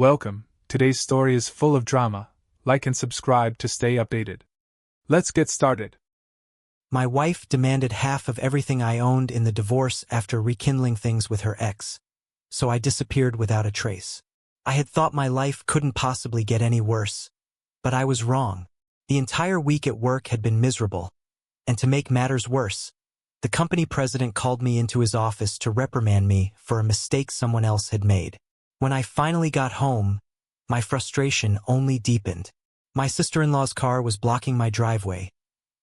Welcome, today's story is full of drama. Like and subscribe to stay updated. Let's get started. My wife demanded half of everything I owned in the divorce after rekindling things with her ex, so I disappeared without a trace. I had thought my life couldn't possibly get any worse, but I was wrong. The entire week at work had been miserable, and to make matters worse, the company president called me into his office to reprimand me for a mistake someone else had made. When I finally got home, my frustration only deepened. My sister-in-law's car was blocking my driveway,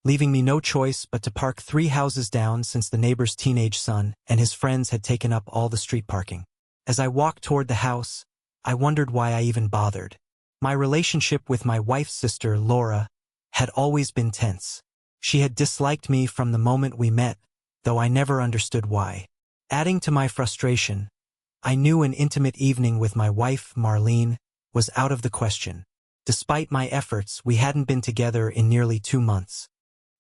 leaving me no choice but to park 3 houses down since the neighbor's teenage son and his friends had taken up all the street parking. As I walked toward the house, I wondered why I even bothered. My relationship with my wife's sister, Laura, had always been tense. She had disliked me from the moment we met, though I never understood why. Adding to my frustration, I knew an intimate evening with my wife, Marlene, was out of the question. Despite my efforts, we hadn't been together in nearly 2 months.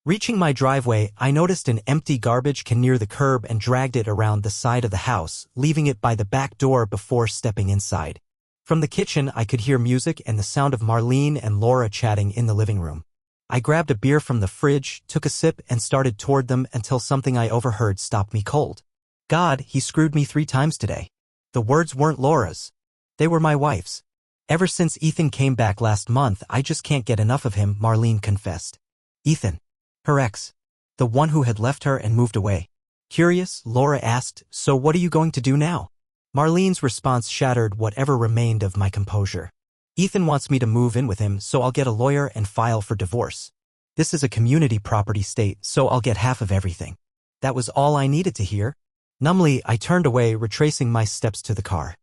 Reaching my driveway, I noticed an empty garbage can near the curb and dragged it around the side of the house, leaving it by the back door before stepping inside. From the kitchen, I could hear music and the sound of Marlene and Laura chatting in the living room. I grabbed a beer from the fridge, took a sip, and started toward them until something I overheard stopped me cold. God, he screwed me 3 times today. The words weren't Laura's. They were my wife's. Ever since Ethan came back last month, I just can't get enough of him, Marlene confessed. Ethan. Her ex. The one who had left her and moved away. Curious, Laura asked, so what are you going to do now? Marlene's response shattered whatever remained of my composure. Ethan wants me to move in with him, so I'll get a lawyer and file for divorce. This is a community property state, so I'll get half of everything. That was all I needed to hear. Numbly, I turned away, retracing my steps to the car.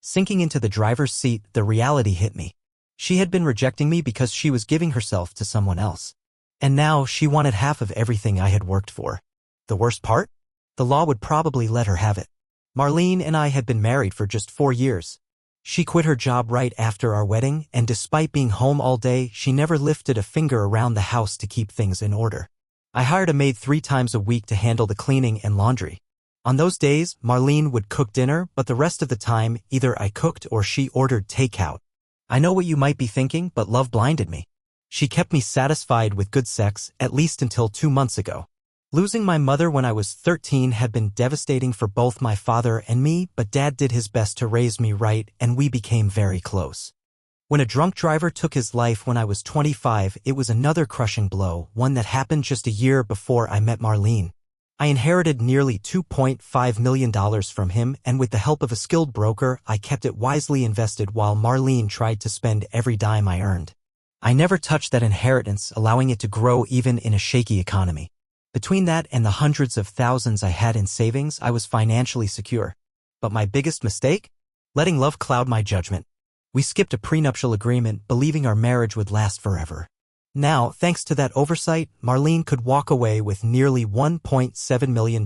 Sinking into the driver's seat, the reality hit me. She had been rejecting me because she was giving herself to someone else. And now she wanted half of everything I had worked for. The worst part? The law would probably let her have it. Marlene and I had been married for just 4 years. She quit her job right after our wedding, and despite being home all day, she never lifted a finger around the house to keep things in order. I hired a maid 3 times a week to handle the cleaning and laundry. On those days, Marlene would cook dinner, but the rest of the time, either I cooked or she ordered takeout. I know what you might be thinking, but love blinded me. She kept me satisfied with good sex, at least until 2 months ago. Losing my mother when I was 13 had been devastating for both my father and me, but Dad did his best to raise me right, and we became very close. When a drunk driver took his life when I was 25, it was another crushing blow, one that happened just a year before I met Marlene. I inherited nearly $2.5 million from him, and with the help of a skilled broker, I kept it wisely invested while Marlene tried to spend every dime I earned. I never touched that inheritance, allowing it to grow even in a shaky economy. Between that and the hundreds of thousands I had in savings, I was financially secure. But my biggest mistake? Letting love cloud my judgment. We skipped a prenuptial agreement, believing our marriage would last forever. Now, thanks to that oversight, Marlene could walk away with nearly $1.7 million,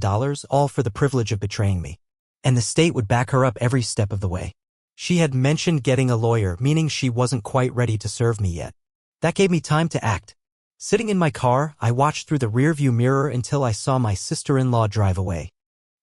all for the privilege of betraying me. And the state would back her up every step of the way. She had mentioned getting a lawyer, meaning she wasn't quite ready to serve me yet. That gave me time to act. Sitting in my car, I watched through the rearview mirror until I saw my sister-in-law drive away.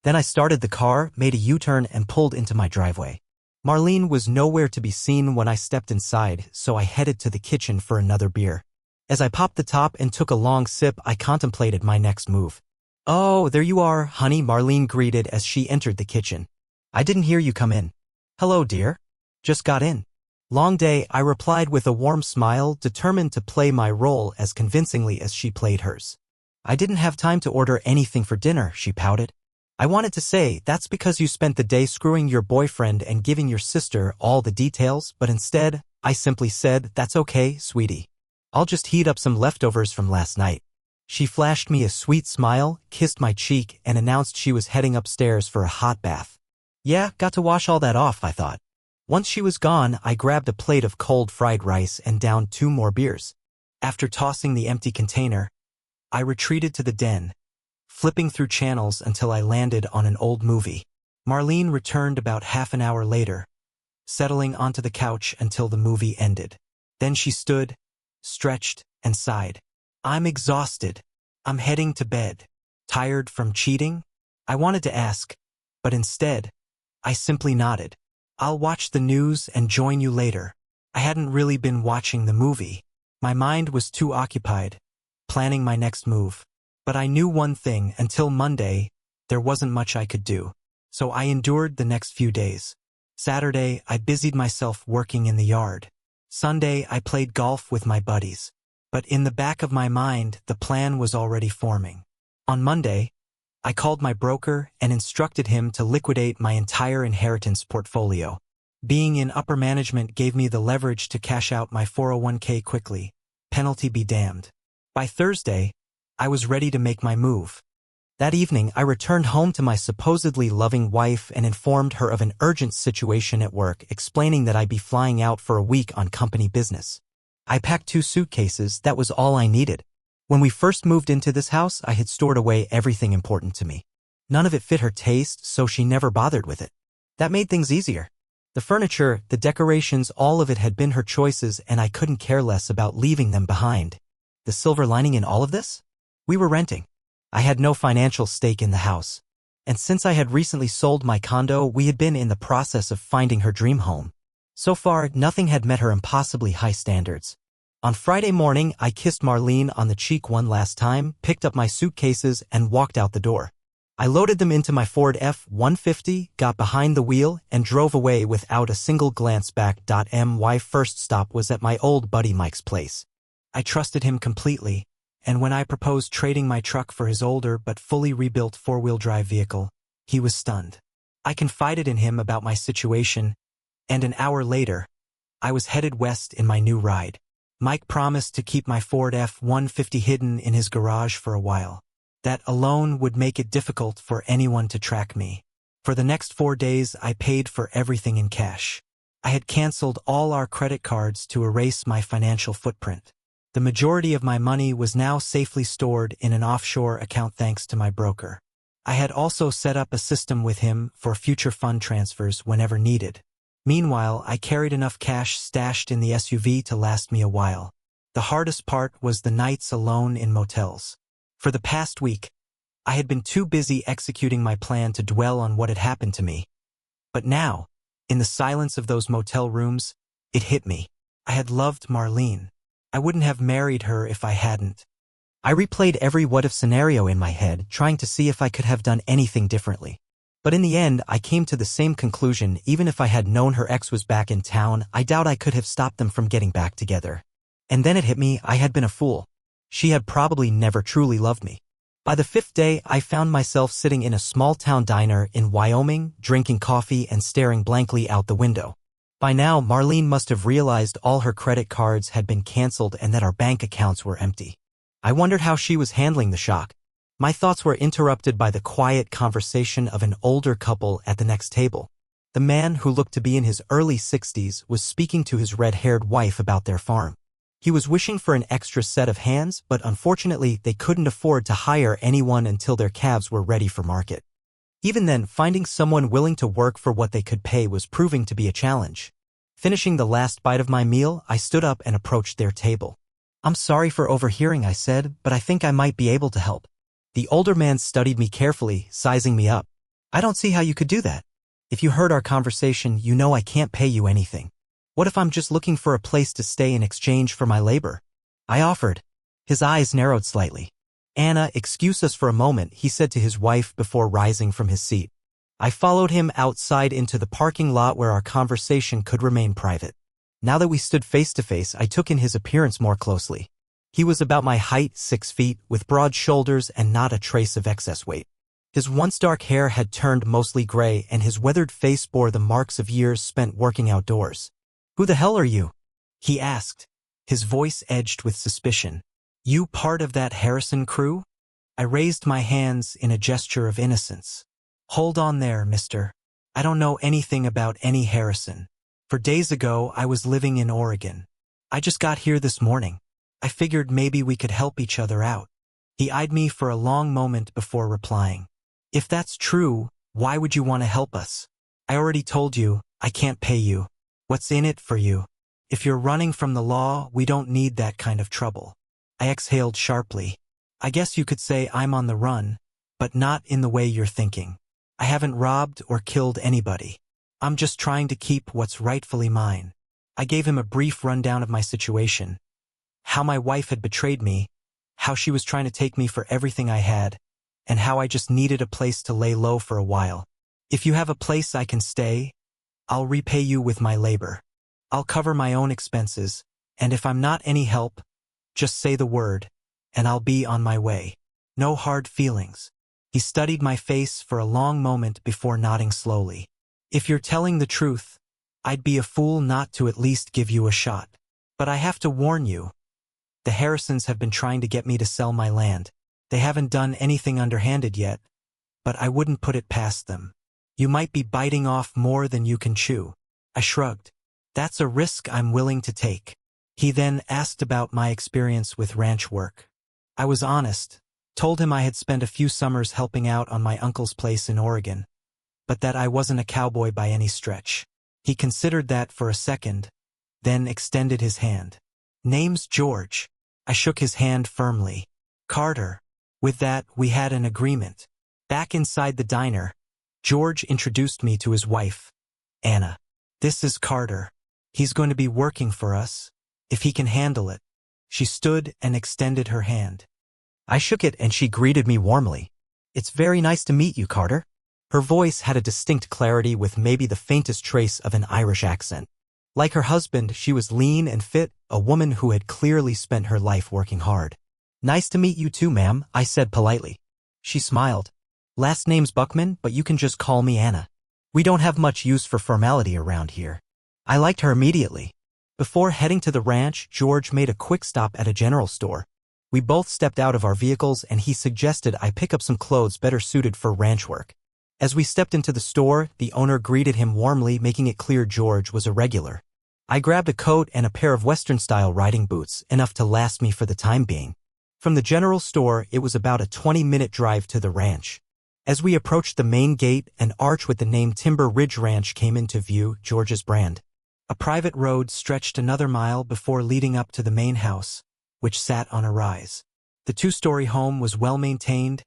Then I started the car, made a U-turn, and pulled into my driveway. Marlene was nowhere to be seen when I stepped inside, so I headed to the kitchen for another beer. As I popped the top and took a long sip, I contemplated my next move. "Oh, there you are, honey," Marlene greeted as she entered the kitchen. "I didn't hear you come in." "Hello, dear. Just got in." "Long day," I replied with a warm smile, determined to play my role as convincingly as she played hers. "I didn't have time to order anything for dinner," she pouted. I wanted to say, "That's because you spent the day screwing your boyfriend and giving your sister all the details," but instead, I simply said, "That's okay, sweetie. I'll just heat up some leftovers from last night." She flashed me a sweet smile, kissed my cheek, and announced she was heading upstairs for a hot bath. Yeah, got to wash all that off, I thought. Once she was gone, I grabbed a plate of cold fried rice and downed 2 more beers. After tossing the empty container, I retreated to the den, flipping through channels until I landed on an old movie. Marlene returned about half an hour later, settling onto the couch until the movie ended. Then she stood, stretched, and sighed. "I'm exhausted. I'm heading to bed." "Tired from cheating?" I wanted to ask, but instead, I simply nodded. I'll watch the news and join you later. I hadn't really been watching the movie. My mind was too occupied, planning my next move. But I knew one thing: until Monday, there wasn't much I could do. So I endured the next few days. Saturday, I busied myself working in the yard. Sunday, I played golf with my buddies. But in the back of my mind, the plan was already forming. On Monday, I called my broker and instructed him to liquidate my entire inheritance portfolio. Being in upper management gave me the leverage to cash out my 401k quickly. Penalty be damned. By Thursday, I was ready to make my move. That evening, I returned home to my supposedly loving wife and informed her of an urgent situation at work, explaining that I'd be flying out for a week on company business. I packed 2 suitcases. That was all I needed. When we first moved into this house, I had stored away everything important to me. None of it fit her taste, so she never bothered with it. That made things easier. The furniture, the decorations, all of it had been her choices, and I couldn't care less about leaving them behind. The silver lining in all of this? We were renting. I had no financial stake in the house. And since I had recently sold my condo, we had been in the process of finding her dream home. So far, nothing had met her impossibly high standards. On Friday morning, I kissed Marlene on the cheek one last time, picked up my suitcases, and walked out the door. I loaded them into my Ford F-150, got behind the wheel, and drove away without a single glance back. My first stop was at my old buddy Mike's place. I trusted him completely, and when I proposed trading my truck for his older but fully rebuilt 4-wheel drive vehicle, he was stunned. I confided in him about my situation, and an hour later, I was headed west in my new ride. Mike promised to keep my Ford F-150 hidden in his garage for a while. That alone would make it difficult for anyone to track me. For the next 4 days, I paid for everything in cash. I had canceled all our credit cards to erase my financial footprint. The majority of my money was now safely stored in an offshore account thanks to my broker. I had also set up a system with him for future fund transfers whenever needed. Meanwhile, I carried enough cash stashed in the SUV to last me a while. The hardest part was the nights alone in motels. For the past week, I had been too busy executing my plan to dwell on what had happened to me. But now, in the silence of those motel rooms, it hit me. I had loved Marlene. I wouldn't have married her if I hadn't. I replayed every what-if scenario in my head, trying to see if I could have done anything differently. But in the end, I came to the same conclusion: even if I had known her ex was back in town, I doubt I could have stopped them from getting back together. And then it hit me: I had been a fool. She had probably never truly loved me. By the 5th day, I found myself sitting in a small-town diner in Wyoming, drinking coffee and staring blankly out the window. By now, Marlene must have realized all her credit cards had been canceled and that our bank accounts were empty. I wondered how she was handling the shock. My thoughts were interrupted by the quiet conversation of an older couple at the next table. The man, who looked to be in his early 60s, was speaking to his red-haired wife about their farm. He was wishing for an extra set of hands, but unfortunately they couldn't afford to hire anyone until their calves were ready for market. Even then, finding someone willing to work for what they could pay was proving to be a challenge. Finishing the last bite of my meal, I stood up and approached their table. "I'm sorry for overhearing," I said, "but I think I might be able to help." The older man studied me carefully, sizing me up. "I don't see how you could do that. If you heard our conversation, you know I can't pay you anything. What if I'm just looking for a place to stay in exchange for my labor?" I offered. His eyes narrowed slightly. "Anna, excuse us for a moment," he said to his wife before rising from his seat. I followed him outside into the parking lot where our conversation could remain private. Now that we stood face to face, I took in his appearance more closely. He was about my height, 6 feet, with broad shoulders and not a trace of excess weight. His once dark hair had turned mostly gray, and his weathered face bore the marks of years spent working outdoors. "Who the hell are you?" he asked, his voice edged with suspicion. "You part of that Harrison crew?" I raised my hands in a gesture of innocence. "Hold on there, mister. I don't know anything about any Harrison. For days ago, I was living in Oregon. I just got here this morning. I figured maybe we could help each other out." He eyed me for a long moment before replying. "If that's true, why would you want to help us? I already told you, I can't pay you. What's in it for you? If you're running from the law, we don't need that kind of trouble." I exhaled sharply. "I guess you could say I'm on the run, but not in the way you're thinking. I haven't robbed or killed anybody. I'm just trying to keep what's rightfully mine. I gave him a brief rundown of my situation. How my wife had betrayed me, how she was trying to take me for everything I had, and how I just needed a place to lay low for a while. If you have a place I can stay, I'll repay you with my labor. I'll cover my own expenses, and if I'm not any help, just say the word, and I'll be on my way. No hard feelings. He studied my face for a long moment before nodding slowly. If you're telling the truth, I'd be a fool not to at least give you a shot. But I have to warn you. The Harrisons have been trying to get me to sell my land. They haven't done anything underhanded yet, but I wouldn't put it past them. You might be biting off more than you can chew. I shrugged. That's a risk I'm willing to take. He then asked about my experience with ranch work. I was honest, told him I had spent a few summers helping out on my uncle's place in Oregon, but that I wasn't a cowboy by any stretch. He considered that for a second, then extended his hand. Name's George. I shook his hand firmly. Carter. With that, we had an agreement. Back inside the diner, George introduced me to his wife, Anna. This is Carter. He's going to be working for us, if he can handle it. She stood and extended her hand. I shook it and she greeted me warmly. It's very nice to meet you, Carter. Her voice had a distinct clarity with maybe the faintest trace of an Irish accent. Like her husband, she was lean and fit, a woman who had clearly spent her life working hard. Nice to meet you too, ma'am, I said politely. She smiled. Last name's Buckman, but you can just call me Anna. We don't have much use for formality around here. I liked her immediately. Before heading to the ranch, George made a quick stop at a general store. We both stepped out of our vehicles and he suggested I pick up some clothes better suited for ranch work. As we stepped into the store, the owner greeted him warmly, making it clear George was a regular. I grabbed a coat and a pair of Western-style riding boots, enough to last me for the time being. From the general store, it was about a 20-minute drive to the ranch. As we approached the main gate, an arch with the name Timber Ridge Ranch came into view, George's brand. A private road stretched another mile before leading up to the main house, which sat on a rise. The two-story home was well-maintained,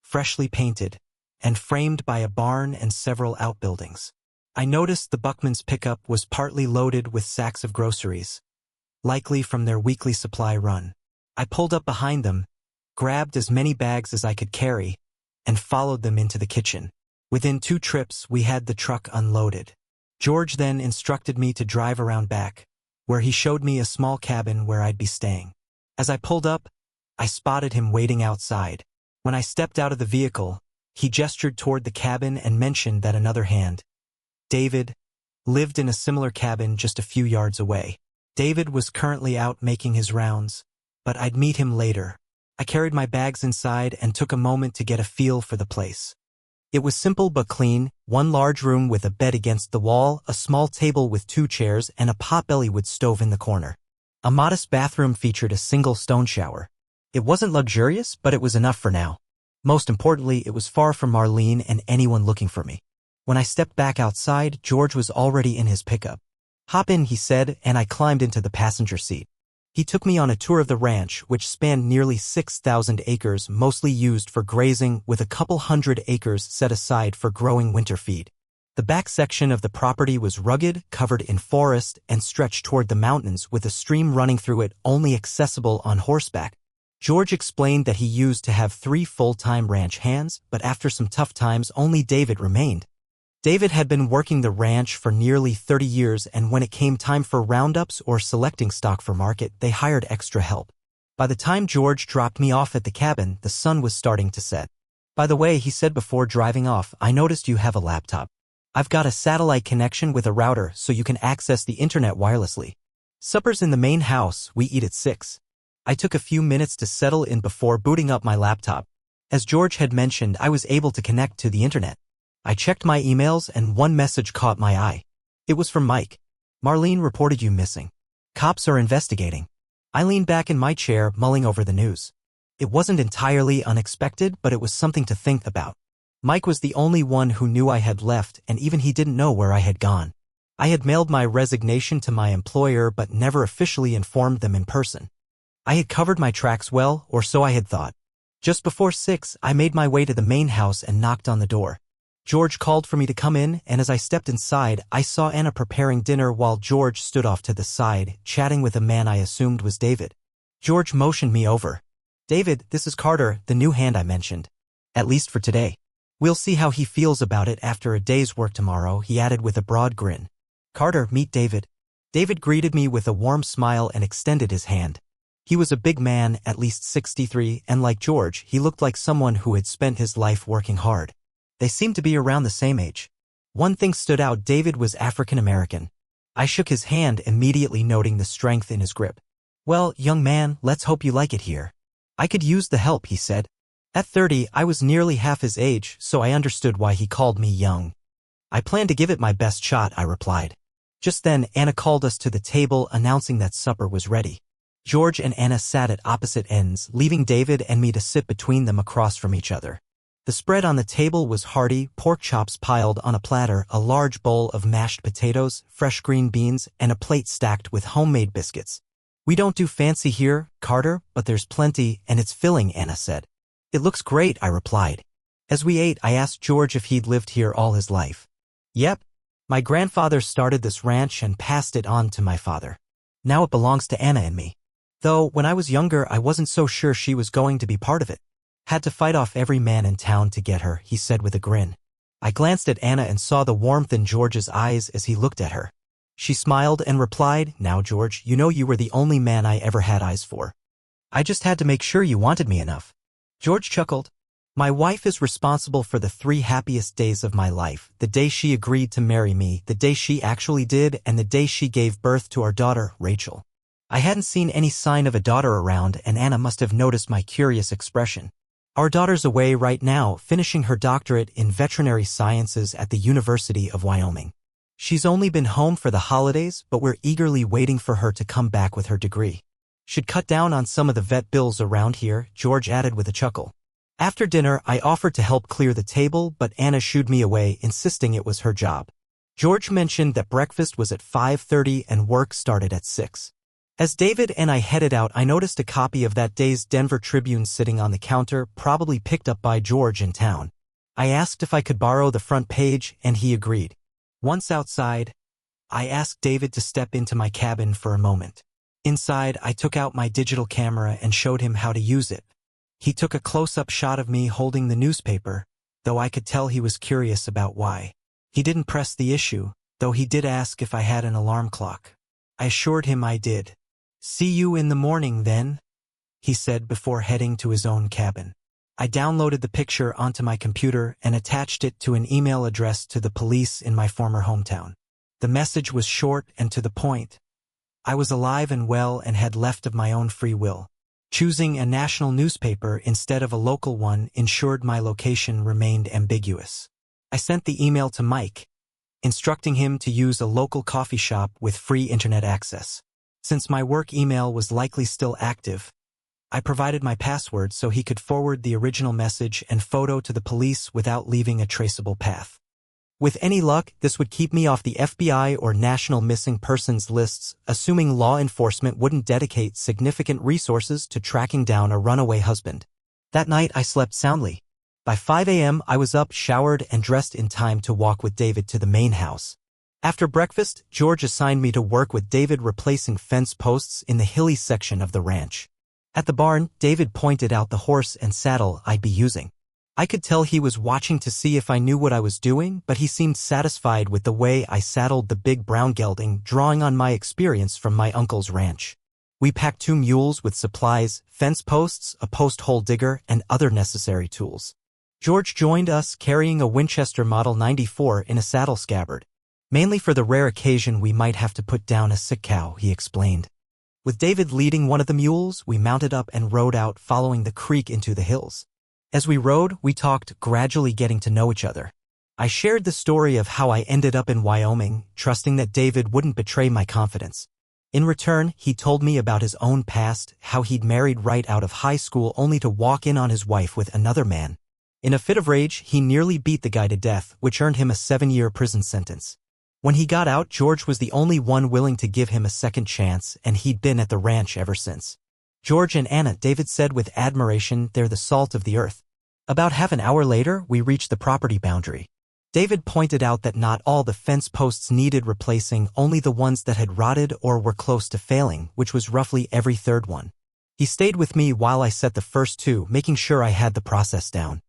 freshly painted, and framed by a barn and several outbuildings. I noticed the Buckman's pickup was partly loaded with sacks of groceries, likely from their weekly supply run. I pulled up behind them, grabbed as many bags as I could carry, and followed them into the kitchen. Within 2 trips, we had the truck unloaded. George then instructed me to drive around back, where he showed me a small cabin where I'd be staying. As I pulled up, I spotted him waiting outside. When I stepped out of the vehicle, he gestured toward the cabin and mentioned that another hand, David, lived in a similar cabin just a few yards away. David was currently out making his rounds, but I'd meet him later. I carried my bags inside and took a moment to get a feel for the place. It was simple but clean, one large room with a bed against the wall, a small table with 2 chairs, and a potbelly wood stove in the corner. A modest bathroom featured a single stone shower. It wasn't luxurious, but it was enough for now. Most importantly, it was far from Marlene and anyone looking for me. When I stepped back outside, George was already in his pickup. Hop in, he said, and I climbed into the passenger seat. He took me on a tour of the ranch, which spanned nearly 6,000 acres, mostly used for grazing, with a couple hundred acres set aside for growing winter feed. The back section of the property was rugged, covered in forest, and stretched toward the mountains with a stream running through it, only accessible on horseback. George explained that he used to have 3 full-time ranch hands, but after some tough times, only David remained. David had been working the ranch for nearly 30 years, and when it came time for roundups or selecting stock for market, they hired extra help. By the time George dropped me off at the cabin, the sun was starting to set. By the way, he said before driving off, I noticed you have a laptop. I've got a satellite connection with a router so you can access the internet wirelessly. Supper's in the main house, we eat at 6. I took a few minutes to settle in before booting up my laptop. As George had mentioned, I was able to connect to the internet. I checked my emails and one message caught my eye. It was from Mike. Marlene reported you missing. Cops are investigating. I leaned back in my chair, mulling over the news. It wasn't entirely unexpected, but it was something to think about. Mike was the only one who knew I had left, and even he didn't know where I had gone. I had mailed my resignation to my employer but never officially informed them in person. I had covered my tracks well, or so I had thought. Just before 6, I made my way to the main house and knocked on the door. George called for me to come in, and as I stepped inside, I saw Anna preparing dinner while George stood off to the side, chatting with a man I assumed was David. George motioned me over. "David, this is Carter, the new hand I mentioned. At least for today. We'll see how he feels about it after a day's work tomorrow," he added with a broad grin. "Carter, meet David." David greeted me with a warm smile and extended his hand. He was a big man, at least 63, and like George, he looked like someone who had spent his life working hard. They seemed to be around the same age. One thing stood out: David was African American. I shook his hand, immediately noting the strength in his grip. "Well, young man, let's hope you like it here." "I could use the help," he said. At 30, I was nearly half his age, so I understood why he called me young. "I plan to give it my best shot," I replied. Just then, Anna called us to the table, announcing that supper was ready. George and Anna sat at opposite ends, leaving David and me to sit between them across from each other. The spread on the table was hearty: pork chops piled on a platter, a large bowl of mashed potatoes, fresh green beans, and a plate stacked with homemade biscuits. "We don't do fancy here, Carter, but there's plenty, and it's filling," Anna said. "It looks great," I replied. As we ate, I asked George if he'd lived here all his life. "Yep. My grandfather started this ranch and passed it on to my father. Now it belongs to Anna and me. Though, when I was younger, I wasn't so sure she was going to be part of it. Had to fight off every man in town to get her," he said with a grin. I glanced at Anna and saw the warmth in George's eyes as he looked at her. She smiled and replied, "Now, George, you know you were the only man I ever had eyes for. I just had to make sure you wanted me enough." George chuckled. "My wife is responsible for the 3 happiest days of my life: the day she agreed to marry me, the day she actually did, and the day she gave birth to our daughter, Rachel." I hadn't seen any sign of a daughter around, and Anna must have noticed my curious expression. "Our daughter's away right now, finishing her doctorate in veterinary sciences at the University of Wyoming. She's only been home for the holidays, but we're eagerly waiting for her to come back with her degree. Should cut down on some of the vet bills around here," George added with a chuckle. After dinner, I offered to help clear the table, but Anna shooed me away, insisting it was her job. George mentioned that breakfast was at 5:30 and work started at 6. As David and I headed out, I noticed a copy of that day's Denver Tribune sitting on the counter, probably picked up by George in town. I asked if I could borrow the front page, and he agreed. Once outside, I asked David to step into my cabin for a moment. Inside, I took out my digital camera and showed him how to use it. He took a close-up shot of me holding the newspaper, though I could tell he was curious about why. He didn't press the issue, though he did ask if I had an alarm clock. I assured him I did. "See you in the morning, then," he said before heading to his own cabin. I downloaded the picture onto my computer and attached it to an email addressed to the police in my former hometown. The message was short and to the point. I was alive and well and had left of my own free will. Choosing a national newspaper instead of a local one ensured my location remained ambiguous. I sent the email to Mike, instructing him to use a local coffee shop with free internet access. Since my work email was likely still active, I provided my password so he could forward the original message and photo to the police without leaving a traceable path. With any luck, this would keep me off the FBI or National Missing Persons lists, assuming law enforcement wouldn't dedicate significant resources to tracking down a runaway husband. That night, I slept soundly. By 5 a.m., I was up, showered, and dressed in time to walk with David to the main house. After breakfast, George assigned me to work with David replacing fence posts in the hilly section of the ranch. At the barn, David pointed out the horse and saddle I'd be using. I could tell he was watching to see if I knew what I was doing, but he seemed satisfied with the way I saddled the big brown gelding, drawing on my experience from my uncle's ranch. We packed 2 mules with supplies, fence posts, a post hole digger, and other necessary tools. George joined us carrying a Winchester Model 94 in a saddle scabbard. "Mainly for the rare occasion we might have to put down a sick cow," he explained. With David leading one of the mules, we mounted up and rode out, following the creek into the hills. As we rode, we talked, gradually getting to know each other. I shared the story of how I ended up in Wyoming, trusting that David wouldn't betray my confidence. In return, he told me about his own past, how he'd married right out of high school only to walk in on his wife with another man. In a fit of rage, he nearly beat the guy to death, which earned him a 7-year prison sentence. When he got out, George was the only one willing to give him a second chance, and he'd been at the ranch ever since. "George and Anna," David said with admiration, "they're the salt of the earth." About half an hour later, we reached the property boundary. David pointed out that not all the fence posts needed replacing, only the ones that had rotted or were close to failing, which was roughly every third one. He stayed with me while I set the first two, making sure I had the process down.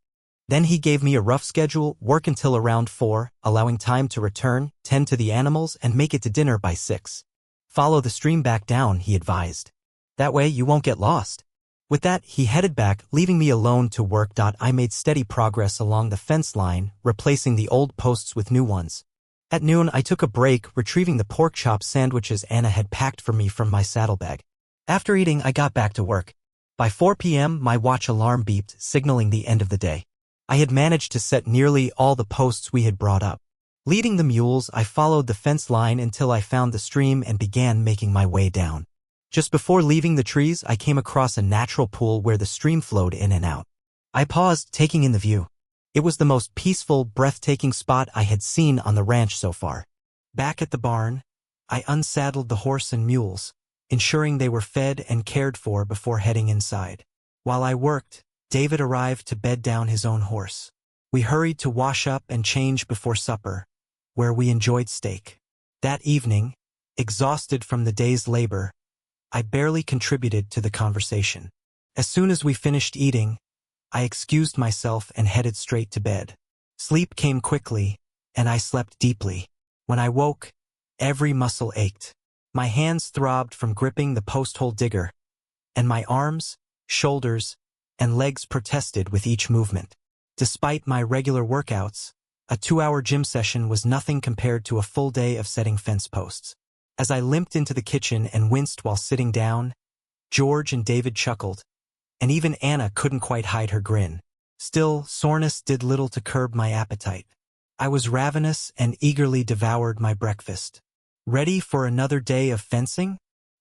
Then he gave me a rough schedule: work until around 4, allowing time to return, tend to the animals, and make it to dinner by 6. Follow the stream back down, he advised. That way you won't get lost. With that, he headed back, leaving me alone to work. I made steady progress along the fence line, replacing the old posts with new ones. At noon, I took a break, retrieving the pork chop sandwiches Anna had packed for me from my saddlebag. After eating, I got back to work. By 4 p.m., my watch alarm beeped, signaling the end of the day. I had managed to set nearly all the posts we had brought up. Leading the mules, I followed the fence line until I found the stream and began making my way down. Just before leaving the trees, I came across a natural pool where the stream flowed in and out. I paused, taking in the view. It was the most peaceful, breathtaking spot I had seen on the ranch so far. Back at the barn, I unsaddled the horse and mules, ensuring they were fed and cared for before heading inside. While I worked, David arrived to bed down his own horse. We hurried to wash up and change before supper, where we enjoyed steak. That evening, exhausted from the day's labor, I barely contributed to the conversation. As soon as we finished eating, I excused myself and headed straight to bed. Sleep came quickly, and I slept deeply. When I woke, every muscle ached. My hands throbbed from gripping the post-hole digger, and my arms, shoulders, and legs protested with each movement. Despite my regular workouts, a 2-hour gym session was nothing compared to a full day of setting fence posts. As I limped into the kitchen and winced while sitting down, George and David chuckled, and even Anna couldn't quite hide her grin. Still, soreness did little to curb my appetite. I was ravenous and eagerly devoured my breakfast. Ready for another day of fencing?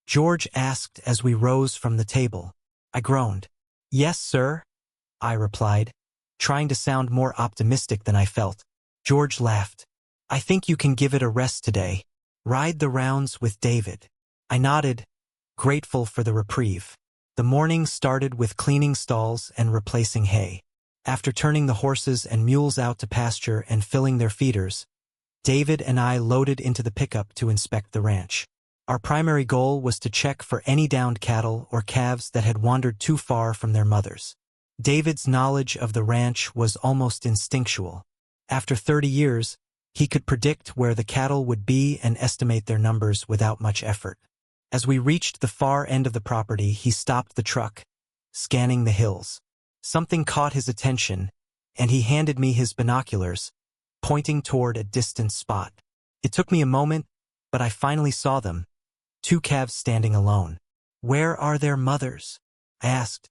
George asked as we rose from the table. I groaned. Yes, sir, I replied, trying to sound more optimistic than I felt. George laughed. I think you can give it a rest today. Ride the rounds with David. I nodded, grateful for the reprieve. The morning started with cleaning stalls and replacing hay. After turning the horses and mules out to pasture and filling their feeders, David and I loaded into the pickup to inspect the ranch. Our primary goal was to check for any downed cattle or calves that had wandered too far from their mothers. David's knowledge of the ranch was almost instinctual. After 30 years, he could predict where the cattle would be and estimate their numbers without much effort. As we reached the far end of the property, he stopped the truck, scanning the hills. Something caught his attention, and he handed me his binoculars, pointing toward a distant spot. It took me a moment, but I finally saw them, 2 calves standing alone. Where are their mothers? I asked.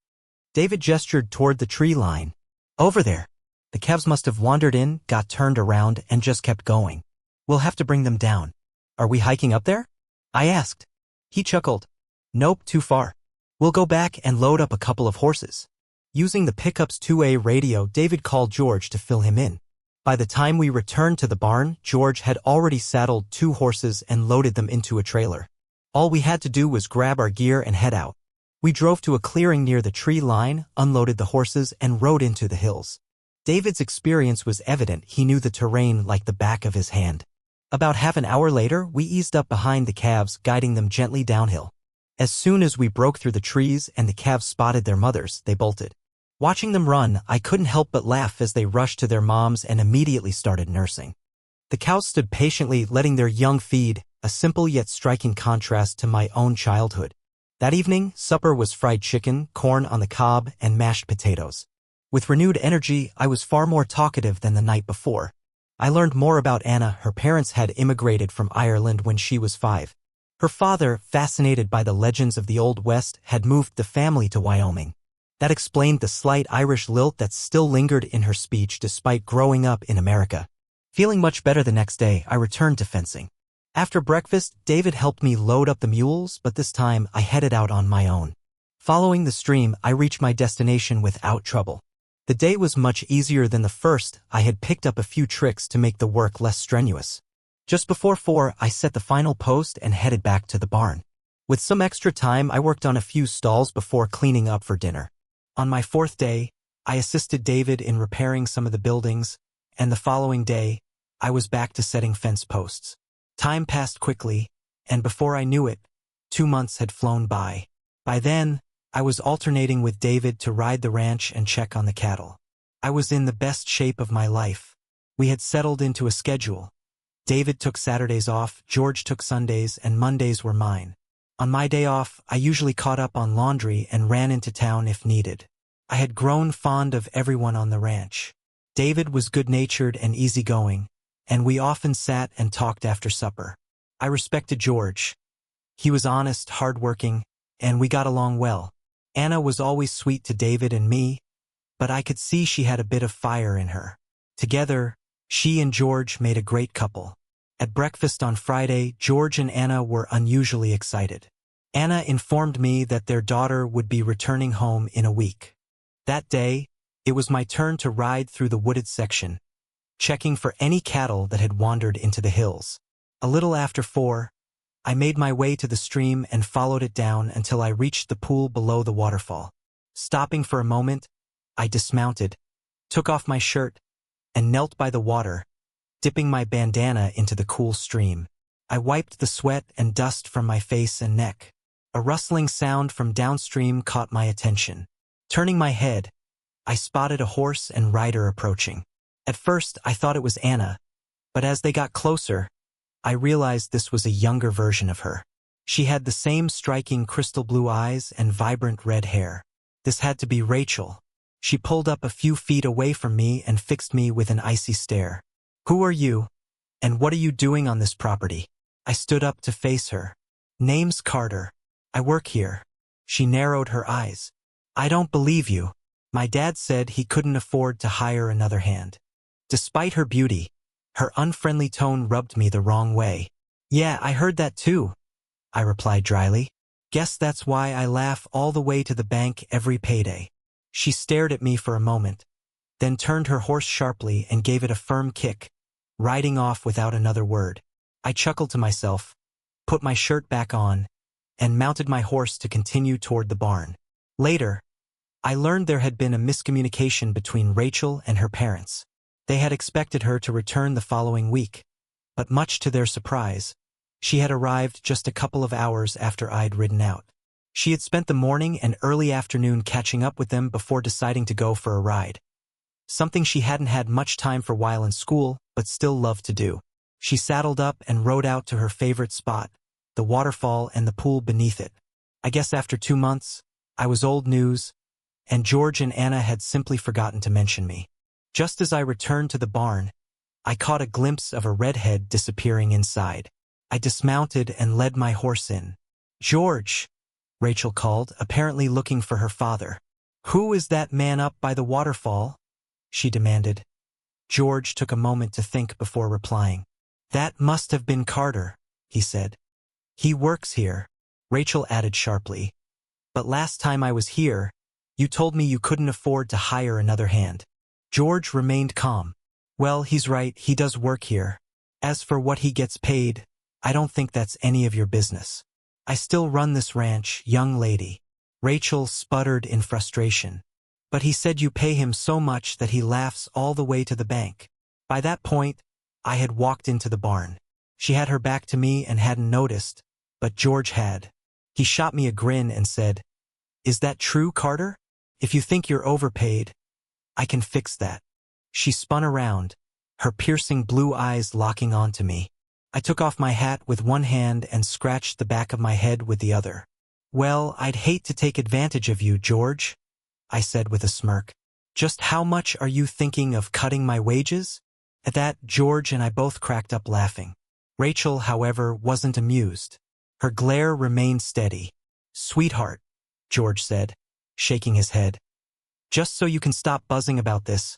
David gestured toward the tree line. Over there. The calves must have wandered in, got turned around, and just kept going. We'll have to bring them down. Are we hiking up there? I asked. He chuckled. Nope, too far. We'll go back and load up a couple of horses. Using the pickup's 2A radio, David called George to fill him in. By the time we returned to the barn, George had already saddled 2 horses and loaded them into a trailer. All we had to do was grab our gear and head out. We drove to a clearing near the tree line, unloaded the horses, and rode into the hills. David's experience was evident. He knew the terrain like the back of his hand. About half an hour later, we eased up behind the calves, guiding them gently downhill. As soon as we broke through the trees and the calves spotted their mothers, they bolted. Watching them run, I couldn't help but laugh as they rushed to their moms and immediately started nursing. The cows stood patiently, letting their young feed, a simple yet striking contrast to my own childhood. That evening, supper was fried chicken, corn on the cob, and mashed potatoes. With renewed energy, I was far more talkative than the night before. I learned more about Anna. Her parents had immigrated from Ireland when she was 5. Her father, fascinated by the legends of the Old West, had moved the family to Wyoming. That explained the slight Irish lilt that still lingered in her speech despite growing up in America. Feeling much better the next day, I returned to fencing. After breakfast, David helped me load up the mules, but this time I headed out on my own. Following the stream, I reached my destination without trouble. The day was much easier than the first. I had picked up a few tricks to make the work less strenuous. Just before 4, I set the final post and headed back to the barn. With some extra time, I worked on a few stalls before cleaning up for dinner. On my 4th day, I assisted David in repairing some of the buildings, and the following day, I was back to setting fence posts. Time passed quickly, and before I knew it, 2 months had flown by. By then, I was alternating with David to ride the ranch and check on the cattle. I was in the best shape of my life. We had settled into a schedule. David took Saturdays off, George took Sundays, and Mondays were mine. On my day off, I usually caught up on laundry and ran into town if needed. I had grown fond of everyone on the ranch. David was good-natured and easygoing, and we often sat and talked after supper. I respected George. He was honest, hard-working, and we got along well. Anna was always sweet to David and me, but I could see she had a bit of fire in her. Together, she and George made a great couple. At breakfast on Friday, George and Anna were unusually excited. Anna informed me that their daughter would be returning home in a week. That day, it was my turn to ride through the wooded section, checking for any cattle that had wandered into the hills. A little after 4, I made my way to the stream and followed it down until I reached the pool below the waterfall. Stopping for a moment, I dismounted, took off my shirt, and knelt by the water, dipping my bandana into the cool stream. I wiped the sweat and dust from my face and neck. A rustling sound from downstream caught my attention. Turning my head, I spotted a horse and rider approaching. At first, I thought it was Anna, but as they got closer, I realized this was a younger version of her. She had the same striking crystal blue eyes and vibrant red hair. This had to be Rachel. She pulled up a few feet away from me and fixed me with an icy stare. "Who are you? And what are you doing on this property?" I stood up to face her. "Name's Carter. I work here." She narrowed her eyes. "I don't believe you. My dad said he couldn't afford to hire another hand." Despite her beauty, her unfriendly tone rubbed me the wrong way. "Yeah, I heard that too," I replied dryly. "Guess that's why I laugh all the way to the bank every payday." She stared at me for a moment, then turned her horse sharply and gave it a firm kick, riding off without another word. I chuckled to myself, put my shirt back on, and mounted my horse to continue toward the barn. Later, I learned there had been a miscommunication between Rachel and her parents. They had expected her to return the following week, but much to their surprise, she had arrived just a couple of hours after I'd ridden out. She had spent the morning and early afternoon catching up with them before deciding to go for a ride. Something she hadn't had much time for while in school, but still loved to do. She saddled up and rode out to her favorite spot, the waterfall and the pool beneath it. I guess after 2 months, I was old news, and George and Anna had simply forgotten to mention me. Just as I returned to the barn, I caught a glimpse of a redhead disappearing inside. I dismounted and led my horse in. "George," Rachel called, apparently looking for her father. "Who is that man up by the waterfall?" she demanded. George took a moment to think before replying. "That must have been Carter," he said. "He works here," Rachel added sharply. "But last time I was here, you told me you couldn't afford to hire another hand." George remained calm. "Well, he's right, he does work here. As for what he gets paid, I don't think that's any of your business. I still run this ranch, young lady." Rachel sputtered in frustration. "But he said you pay him so much that he laughs all the way to the bank." By that point, I had walked into the barn. She had her back to me and hadn't noticed, but George had. He shot me a grin and said, "Is that true, Carter? If you think you're overpaid, I can fix that." She spun around, her piercing blue eyes locking onto me. I took off my hat with one hand and scratched the back of my head with the other. "Well, I'd hate to take advantage of you, George," I said with a smirk. "Just how much are you thinking of cutting my wages?" At that, George and I both cracked up laughing. Rachel, however, wasn't amused. Her glare remained steady. "Sweetheart," George said, shaking his head. "Just so you can stop buzzing about this,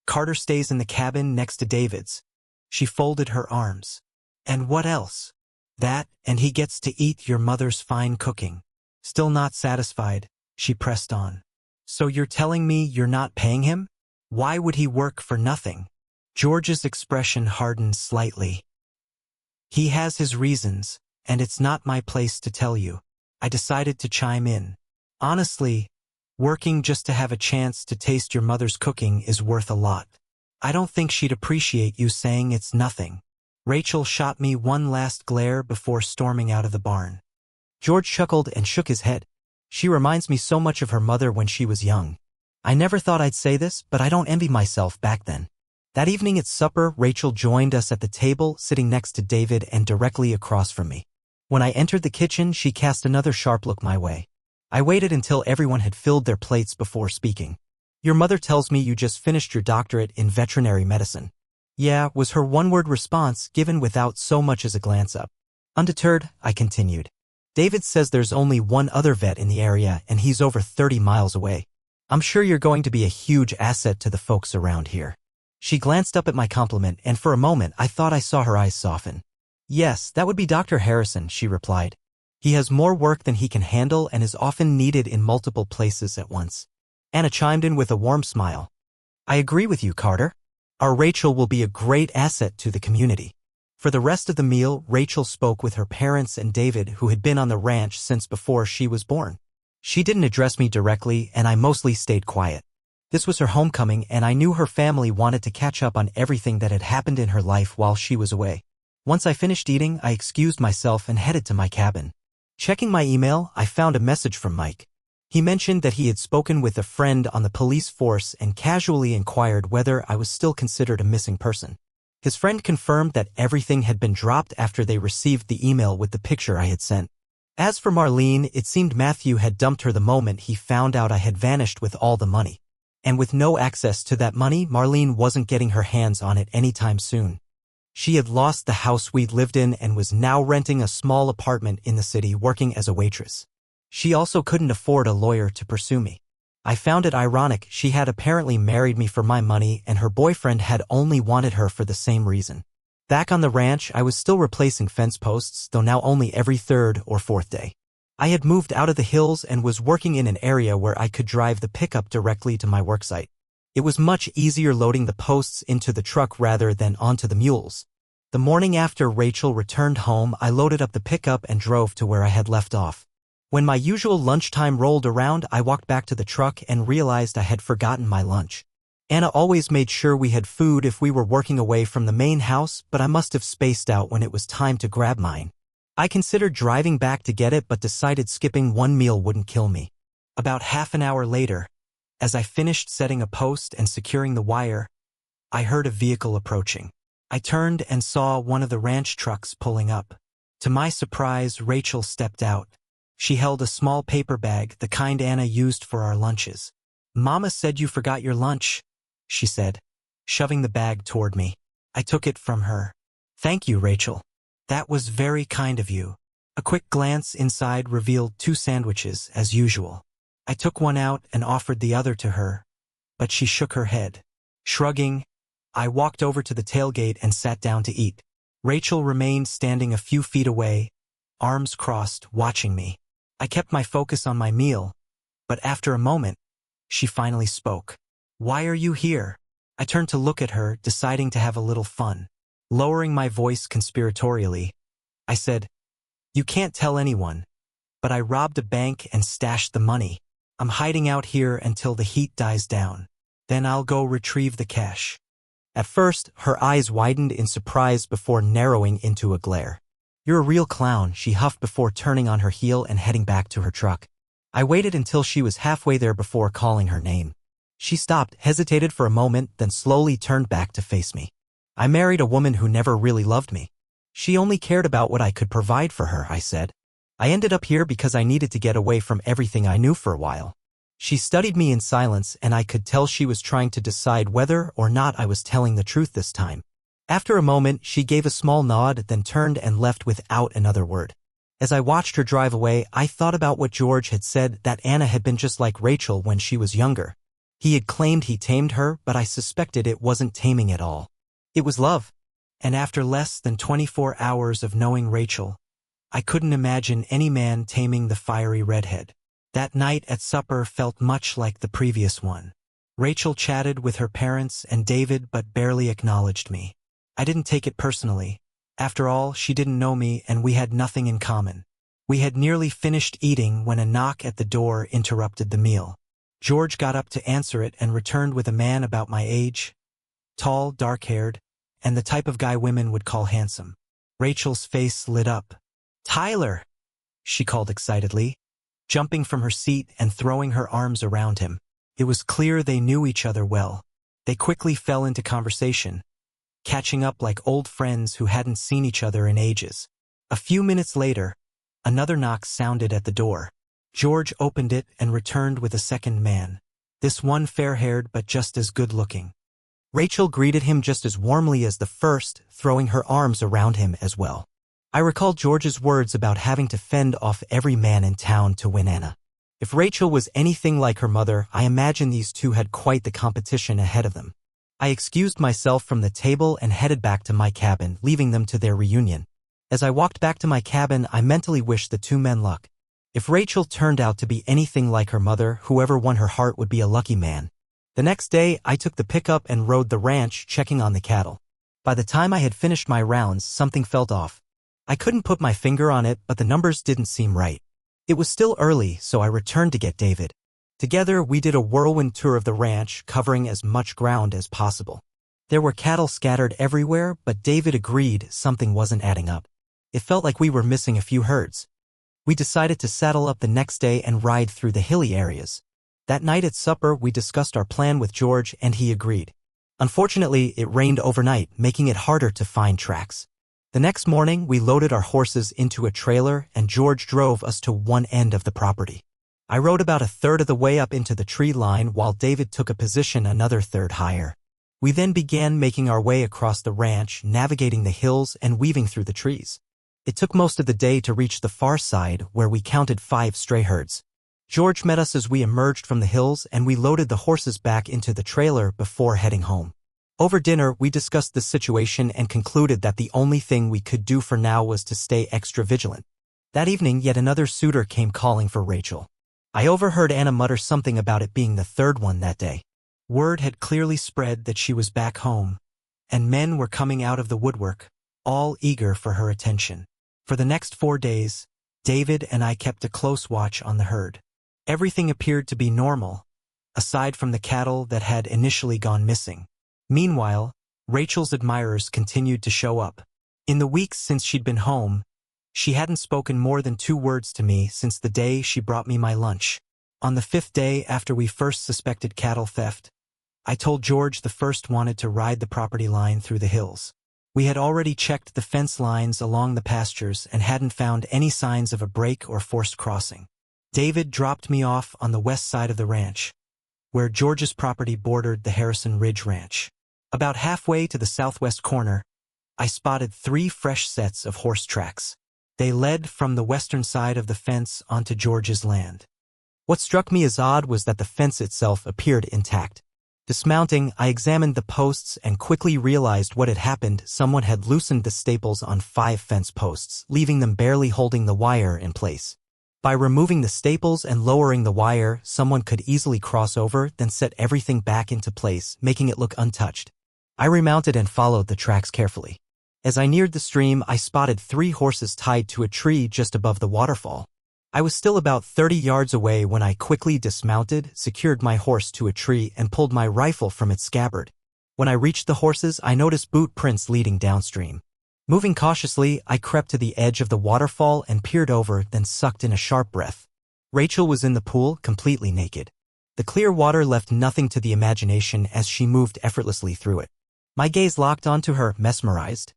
Carter stays in the cabin next to David's." She folded her arms. "And what else?" "That, and he gets to eat your mother's fine cooking." Still not satisfied, she pressed on. "So you're telling me you're not paying him? Why would he work for nothing?" George's expression hardened slightly. "He has his reasons, and it's not my place to tell you." I decided to chime in. "Honestly, working just to have a chance to taste your mother's cooking is worth a lot." I don't think she'd appreciate you saying it's nothing. Rachel shot me one last glare before storming out of the barn. George chuckled and shook his head. She reminds me so much of her mother when she was young. I never thought I'd say this, but I don't envy myself back then. That evening at supper, Rachel joined us at the table, sitting next to David and directly across from me. When I entered the kitchen, she cast another sharp look my way. I waited until everyone had filled their plates before speaking. Your mother tells me you just finished your doctorate in veterinary medicine. Yeah, was her one-word response, given without so much as a glance up. Undeterred, I continued. David says there's only one other vet in the area and he's over 30 miles away. I'm sure you're going to be a huge asset to the folks around here. She glanced up at my compliment, and for a moment I thought I saw her eyes soften. Yes, that would be Dr. Harrison, she replied. He has more work than he can handle and is often needed in multiple places at once. Anna chimed in with a warm smile. I agree with you, Carter. Our Rachel will be a great asset to the community. For the rest of the meal, Rachel spoke with her parents and David, who had been on the ranch since before she was born. She didn't address me directly, and I mostly stayed quiet. This was her homecoming, and I knew her family wanted to catch up on everything that had happened in her life while she was away. Once I finished eating, I excused myself and headed to my cabin. Checking my email, I found a message from Mike. He mentioned that he had spoken with a friend on the police force and casually inquired whether I was still considered a missing person. His friend confirmed that everything had been dropped after they received the email with the picture I had sent. As for Marlene, it seemed Matthew had dumped her the moment he found out I had vanished with all the money. And with no access to that money, Marlene wasn't getting her hands on it anytime soon. She had lost the house we'd lived in and was now renting a small apartment in the city, working as a waitress. She also couldn't afford a lawyer to pursue me. I found it ironic. She had apparently married me for my money, and her boyfriend had only wanted her for the same reason. Back on the ranch, I was still replacing fence posts, though now only every third or fourth day. I had moved out of the hills and was working in an area where I could drive the pickup directly to my worksite. It was much easier loading the posts into the truck rather than onto the mules. The morning after Rachel returned home, I loaded up the pickup and drove to where I had left off. When my usual lunchtime rolled around, I walked back to the truck and realized I had forgotten my lunch. Anna always made sure we had food if we were working away from the main house, but I must have spaced out when it was time to grab mine. I considered driving back to get it, but decided skipping one meal wouldn't kill me. About half an hour later, as I finished setting a post and securing the wire, I heard a vehicle approaching. I turned and saw one of the ranch trucks pulling up. To my surprise, Rachel stepped out. She held a small paper bag, the kind Anna used for our lunches. "Mama said you forgot your lunch," she said, shoving the bag toward me. I took it from her. "Thank you, Rachel. That was very kind of you." A quick glance inside revealed 2 sandwiches, as usual. I took one out and offered the other to her, but she shook her head. Shrugging, I walked over to the tailgate and sat down to eat. Rachel remained standing a few feet away, arms crossed, watching me. I kept my focus on my meal, but after a moment, she finally spoke. "Why are you here?" I turned to look at her, deciding to have a little fun. Lowering my voice conspiratorially, I said, "You can't tell anyone, but I robbed a bank and stashed the money. I'm hiding out here until the heat dies down. Then I'll go retrieve the cash." At first, her eyes widened in surprise before narrowing into a glare. "You're a real clown," she huffed before turning on her heel and heading back to her truck. I waited until she was halfway there before calling her name. She stopped, hesitated for a moment, then slowly turned back to face me. "I married a woman who never really loved me. She only cared about what I could provide for her," I said. "I ended up here because I needed to get away from everything I knew for a while." She studied me in silence, and I could tell she was trying to decide whether or not I was telling the truth this time. After a moment, she gave a small nod, then turned and left without another word. As I watched her drive away, I thought about what George had said, that Anna had been just like Rachel when she was younger. He had claimed he tamed her, but I suspected it wasn't taming at all. It was love. And after less than 24 hours of knowing Rachel, I couldn't imagine any man taming the fiery redhead. That night at supper felt much like the previous one. Rachel chatted with her parents and David but barely acknowledged me. I didn't take it personally. After all, she didn't know me and we had nothing in common. We had nearly finished eating when a knock at the door interrupted the meal. George got up to answer it and returned with a man about my age, Tall, dark-haired, and the type of guy women would call handsome. Rachel's face lit up. "Tyler!" she called excitedly, jumping from her seat and throwing her arms around him. It was clear they knew each other well. They quickly fell into conversation, catching up like old friends who hadn't seen each other in ages. A few minutes later, another knock sounded at the door. George opened it and returned with a second man, this one fair-haired but just as good-looking. Rachel greeted him just as warmly as the first, throwing her arms around him as well. I recalled George's words about having to fend off every man in town to win Anna. If Rachel was anything like her mother, I imagine these two had quite the competition ahead of them. I excused myself from the table and headed back to my cabin, leaving them to their reunion. As I walked back to my cabin, I mentally wished the two men luck. If Rachel turned out to be anything like her mother, whoever won her heart would be a lucky man. The next day, I took the pickup and rode the ranch, checking on the cattle. By the time I had finished my rounds, something felt off. I couldn't put my finger on it, but the numbers didn't seem right. It was still early, so I returned to get David. Together, we did a whirlwind tour of the ranch, covering as much ground as possible. There were cattle scattered everywhere, but David agreed something wasn't adding up. It felt like we were missing a few herds. We decided to saddle up the next day and ride through the hilly areas. That night at supper, we discussed our plan with George, and he agreed. Unfortunately, it rained overnight, making it harder to find tracks. The next morning, we loaded our horses into a trailer, and George drove us to one end of the property. I rode about a third of the way up into the tree line while David took a position another third higher. We then began making our way across the ranch, navigating the hills and weaving through the trees. It took most of the day to reach the far side, where we counted 5 stray herds. George met us as we emerged from the hills, and we loaded the horses back into the trailer before heading home. Over dinner, we discussed the situation and concluded that the only thing we could do for now was to stay extra vigilant. That evening, yet another suitor came calling for Rachel. I overheard Anna mutter something about it being the third one that day. Word had clearly spread that she was back home, and men were coming out of the woodwork, all eager for her attention. For the next 4 days, David and I kept a close watch on the herd. Everything appeared to be normal, aside from the cattle that had initially gone missing. Meanwhile, Rachel's admirers continued to show up. In the weeks since she'd been home, she hadn't spoken more than 2 words to me since the day she brought me my lunch. On the 5th day after we first suspected cattle theft, I told George the first wanted to ride the property line through the hills. We had already checked the fence lines along the pastures and hadn't found any signs of a break or forced crossing. David dropped me off on the west side of the ranch, where George's property bordered the Harrison Ridge Ranch. About halfway to the southwest corner, I spotted 3 fresh sets of horse tracks. They led from the western side of the fence onto George's land. What struck me as odd was that the fence itself appeared intact. Dismounting, I examined the posts and quickly realized what had happened. Someone had loosened the staples on 5 fence posts, leaving them barely holding the wire in place. By removing the staples and lowering the wire, someone could easily cross over, then set everything back into place, making it look untouched. I remounted and followed the tracks carefully. As I neared the stream, I spotted 3 horses tied to a tree just above the waterfall. I was still about 30 yards away when I quickly dismounted, secured my horse to a tree, and pulled my rifle from its scabbard. When I reached the horses, I noticed boot prints leading downstream. Moving cautiously, I crept to the edge of the waterfall and peered over, then sucked in a sharp breath. Rachel was in the pool, completely naked. The clear water left nothing to the imagination as she moved effortlessly through it. My gaze locked onto her, mesmerized.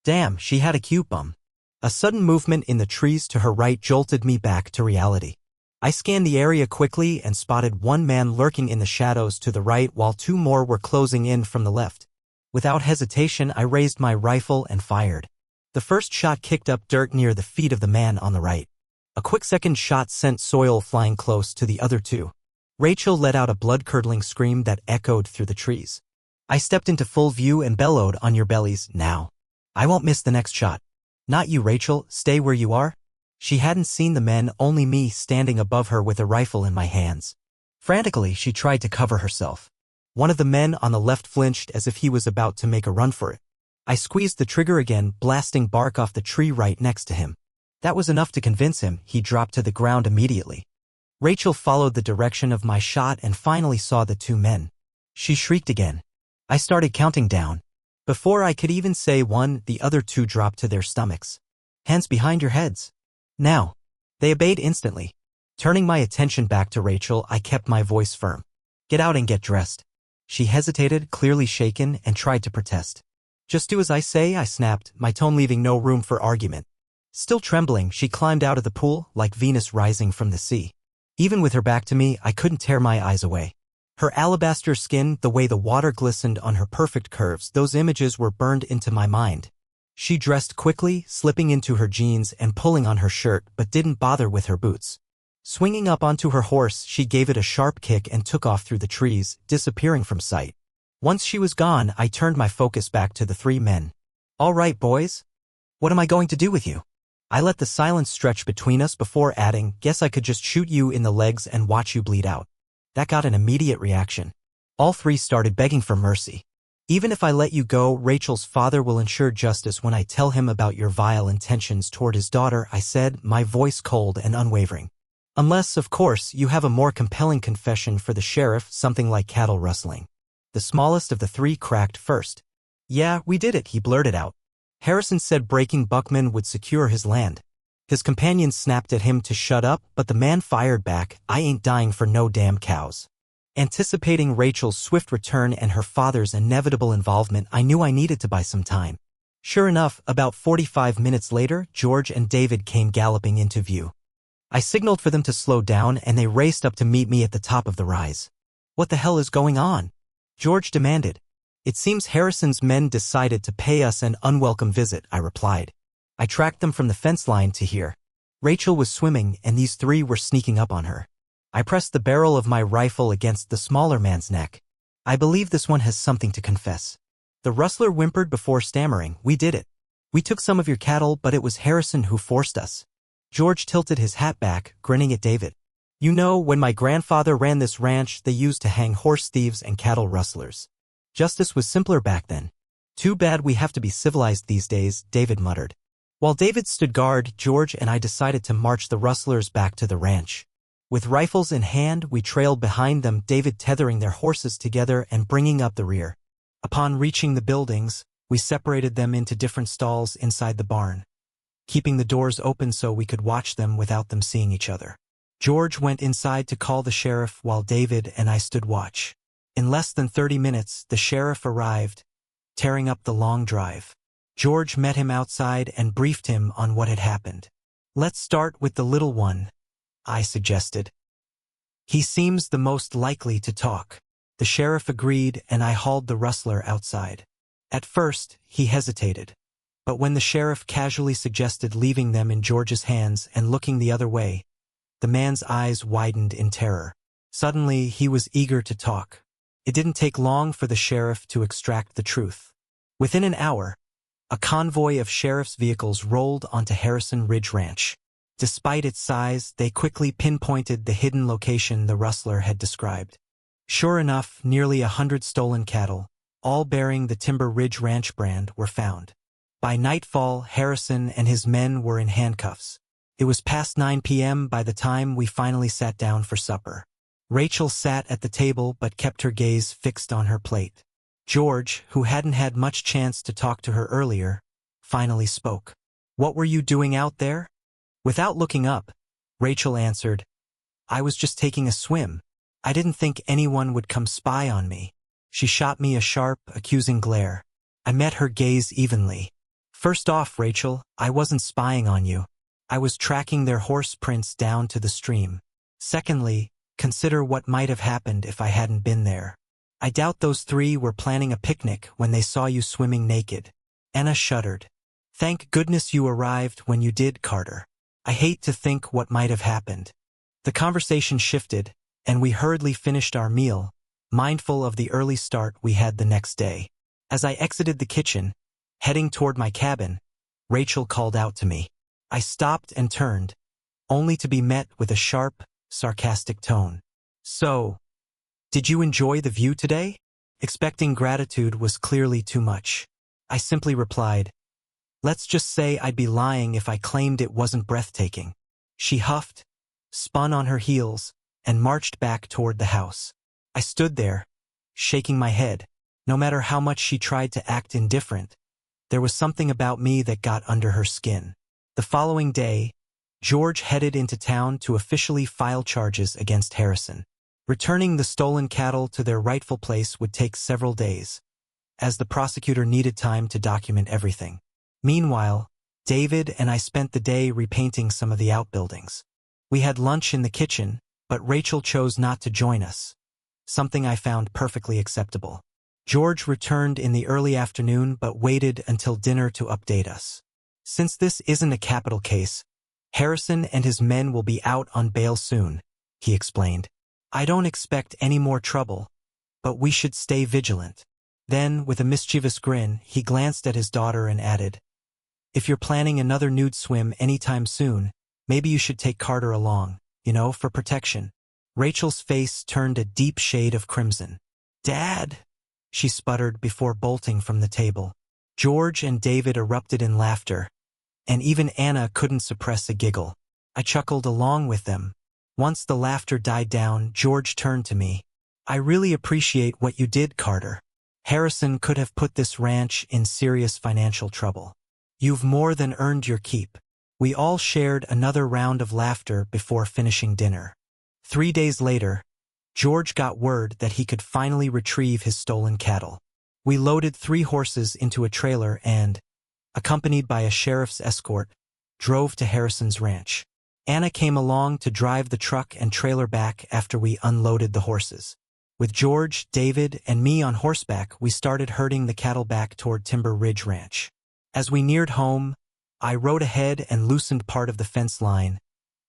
Damn, she had a cute bum. A sudden movement in the trees to her right jolted me back to reality. I scanned the area quickly and spotted 1 man lurking in the shadows to the right while 2 more were closing in from the left. Without hesitation, I raised my rifle and fired. The first shot kicked up dirt near the feet of the man on the right. A quick second shot sent soil flying close to the other 2. Rachel let out a blood-curdling scream that echoed through the trees. I stepped into full view and bellowed, "On your bellies, now. I won't miss the next shot." "Not you, Rachel, stay where you are." She hadn't seen the men, only me standing above her with a rifle in my hands. Frantically, she tried to cover herself. One of the men on the left flinched as if he was about to make a run for it. I squeezed the trigger again, blasting bark off the tree right next to him. That was enough to convince him. He dropped to the ground immediately. Rachel followed the direction of my shot and finally saw the 2 men. She shrieked again. I started counting down. Before I could even say one, the other two dropped to their stomachs. Hands behind your heads. Now. They obeyed instantly. Turning my attention back to Rachel, I kept my voice firm. Get out and get dressed. She hesitated, clearly shaken, and tried to protest. Just do as I say, I snapped, my tone leaving no room for argument. Still trembling, she climbed out of the pool, like Venus rising from the sea. Even with her back to me, I couldn't tear my eyes away. Her alabaster skin, the way the water glistened on her perfect curves, those images were burned into my mind. She dressed quickly, slipping into her jeans and pulling on her shirt, but didn't bother with her boots. Swinging up onto her horse, she gave it a sharp kick and took off through the trees, disappearing from sight. Once she was gone, I turned my focus back to the three men. All right, boys. What am I going to do with you? I let the silence stretch between us before adding, guess I could just shoot you in the legs and watch you bleed out. That got an immediate reaction. All three started begging for mercy. Even if I let you go, Rachel's father will ensure justice when I tell him about your vile intentions toward his daughter, I said, my voice cold and unwavering. Unless, of course, you have a more compelling confession for the sheriff, something like cattle rustling. The smallest of the three cracked first. Yeah, we did it, he blurted out. Harrison said breaking Buckman would secure his land. His companions snapped at him to shut up, but the man fired back, I ain't dying for no damn cows. Anticipating Rachel's swift return and her father's inevitable involvement, I knew I needed to buy some time. Sure enough, about 45 minutes later, George and David came galloping into view. I signaled for them to slow down and they raced up to meet me at the top of the rise. What the hell is going on? George demanded. It seems Harrison's men decided to pay us an unwelcome visit, I replied. I tracked them from the fence line to here. Rachel was swimming and these three were sneaking up on her. I pressed the barrel of my rifle against the smaller man's neck. I believe this one has something to confess. The rustler whimpered before stammering, we did it. We took some of your cattle, but it was Harrison who forced us. George tilted his hat back, grinning at David. You know, when my grandfather ran this ranch, they used to hang horse thieves and cattle rustlers. Justice was simpler back then. Too bad we have to be civilized these days, David muttered. While David stood guard, George and I decided to march the rustlers back to the ranch. With rifles in hand, we trailed behind them, David tethering their horses together and bringing up the rear. Upon reaching the buildings, we separated them into different stalls inside the barn, keeping the doors open so we could watch them without them seeing each other. George went inside to call the sheriff while David and I stood watch. In less than 30 minutes, the sheriff arrived, tearing up the long drive. George met him outside and briefed him on what had happened. Let's start with the little one, I suggested. He seems the most likely to talk. The sheriff agreed and I hauled the rustler outside. At first, he hesitated. But when the sheriff casually suggested leaving them in George's hands and looking the other way, the man's eyes widened in terror. Suddenly, he was eager to talk. It didn't take long for the sheriff to extract the truth. Within an hour, a convoy of sheriff's vehicles rolled onto Harrison Ridge Ranch. Despite its size, they quickly pinpointed the hidden location the rustler had described. Sure enough, nearly 100 stolen cattle, all bearing the Timber Ridge Ranch brand, were found. By nightfall, Harrison and his men were in handcuffs. It was past 9 p.m. by the time we finally sat down for supper. Rachel sat at the table but kept her gaze fixed on her plate. George, who hadn't had much chance to talk to her earlier, finally spoke. What were you doing out there? Without looking up, Rachel answered, I was just taking a swim. I didn't think anyone would come spy on me. She shot me a sharp, accusing glare. I met her gaze evenly. First off, Rachel, I wasn't spying on you. I was tracking their horse prints down to the stream. Secondly, consider what might have happened if I hadn't been there. I doubt those three were planning a picnic when they saw you swimming naked. Anna shuddered. Thank goodness you arrived when you did, Carter. I hate to think what might have happened. The conversation shifted, and we hurriedly finished our meal, mindful of the early start we had the next day. As I exited the kitchen, heading toward my cabin, Rachel called out to me. I stopped and turned, only to be met with a sharp, sarcastic tone. So, did you enjoy the view today? Expecting gratitude was clearly too much. I simply replied, let's just say I'd be lying if I claimed it wasn't breathtaking. She huffed, spun on her heels, and marched back toward the house. I stood there, shaking my head. No matter how much she tried to act indifferent, there was something about me that got under her skin. The following day, George headed into town to officially file charges against Harrison. Returning the stolen cattle to their rightful place would take several days, as the prosecutor needed time to document everything. Meanwhile, David and I spent the day repainting some of the outbuildings. We had lunch in the kitchen, but Rachel chose not to join us, something I found perfectly acceptable. George returned in the early afternoon but waited until dinner to update us. Since this isn't a capital case, Harrison and his men will be out on bail soon, he explained. I don't expect any more trouble, but we should stay vigilant. Then, with a mischievous grin, he glanced at his daughter and added, if you're planning another nude swim anytime soon, maybe you should take Carter along, for protection. Rachel's face turned a deep shade of crimson. Dad, she sputtered before bolting from the table. George and David erupted in laughter, and even Anna couldn't suppress a giggle. I chuckled along with them. Once the laughter died down, George turned to me. I really appreciate what you did, Carter. Harrison could have put this ranch in serious financial trouble. You've more than earned your keep. We all shared another round of laughter before finishing dinner. 3 days later, George got word that he could finally retrieve his stolen cattle. We loaded 3 horses into a trailer and, accompanied by a sheriff's escort, drove to Harrison's ranch. Anna came along to drive the truck and trailer back after we unloaded the horses. With George, David, and me on horseback, we started herding the cattle back toward Timber Ridge Ranch. As we neared home, I rode ahead and loosened part of the fence line,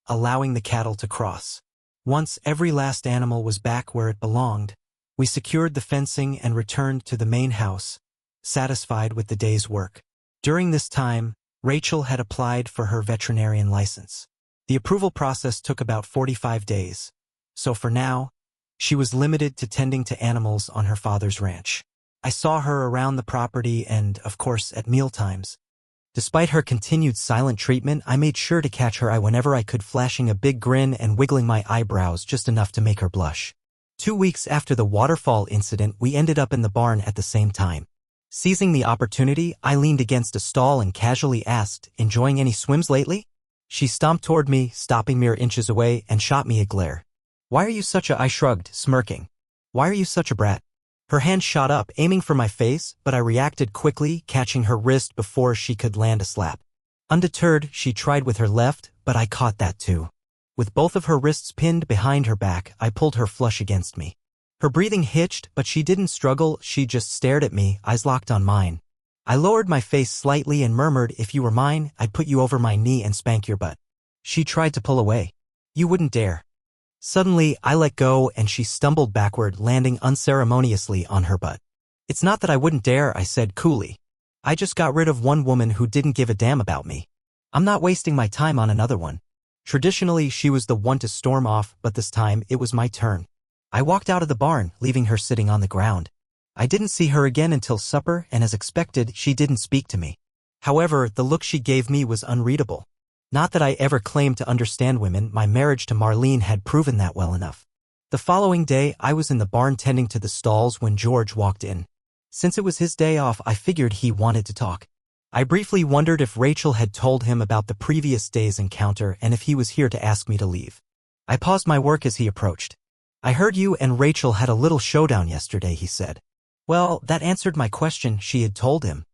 allowing the cattle to cross. Once every last animal was back where it belonged, we secured the fencing and returned to the main house, satisfied with the day's work. During this time, Rachel had applied for her veterinarian license. The approval process took about 45 days, so for now, she was limited to tending to animals on her father's ranch. I saw her around the property and, of course, at mealtimes. Despite her continued silent treatment, I made sure to catch her eye whenever I could, flashing a big grin and wiggling my eyebrows just enough to make her blush. 2 weeks after the waterfall incident, we ended up in the barn at the same time. Seizing the opportunity, I leaned against a stall and casually asked, enjoying any swims lately? She stomped toward me, stopping mere inches away, and shot me a glare. Why are you such a... I shrugged, smirking. Why are you such a brat? Her hand shot up, aiming for my face, but I reacted quickly, catching her wrist before she could land a slap. Undeterred, she tried with her left, but I caught that too. With both of her wrists pinned behind her back, I pulled her flush against me. Her breathing hitched, but she didn't struggle, she just stared at me, eyes locked on mine. I lowered my face slightly and murmured, if you were mine, I'd put you over my knee and spank your butt. She tried to pull away. You wouldn't dare. Suddenly, I let go and she stumbled backward, landing unceremoniously on her butt. It's not that I wouldn't dare, I said coolly. I just got rid of one woman who didn't give a damn about me. I'm not wasting my time on another one. Traditionally, she was the one to storm off, but this time, it was my turn. I walked out of the barn, leaving her sitting on the ground. I didn't see her again until supper, and as expected, she didn't speak to me. However, the look she gave me was unreadable. Not that I ever claimed to understand women, my marriage to Marlene had proven that well enough. The following day, I was in the barn tending to the stalls when George walked in. Since it was his day off, I figured he wanted to talk. I briefly wondered if Rachel had told him about the previous day's encounter and if he was here to ask me to leave. I paused my work as he approached. I heard you and Rachel had a little showdown yesterday, he said. Well, that answered my question, she had told him.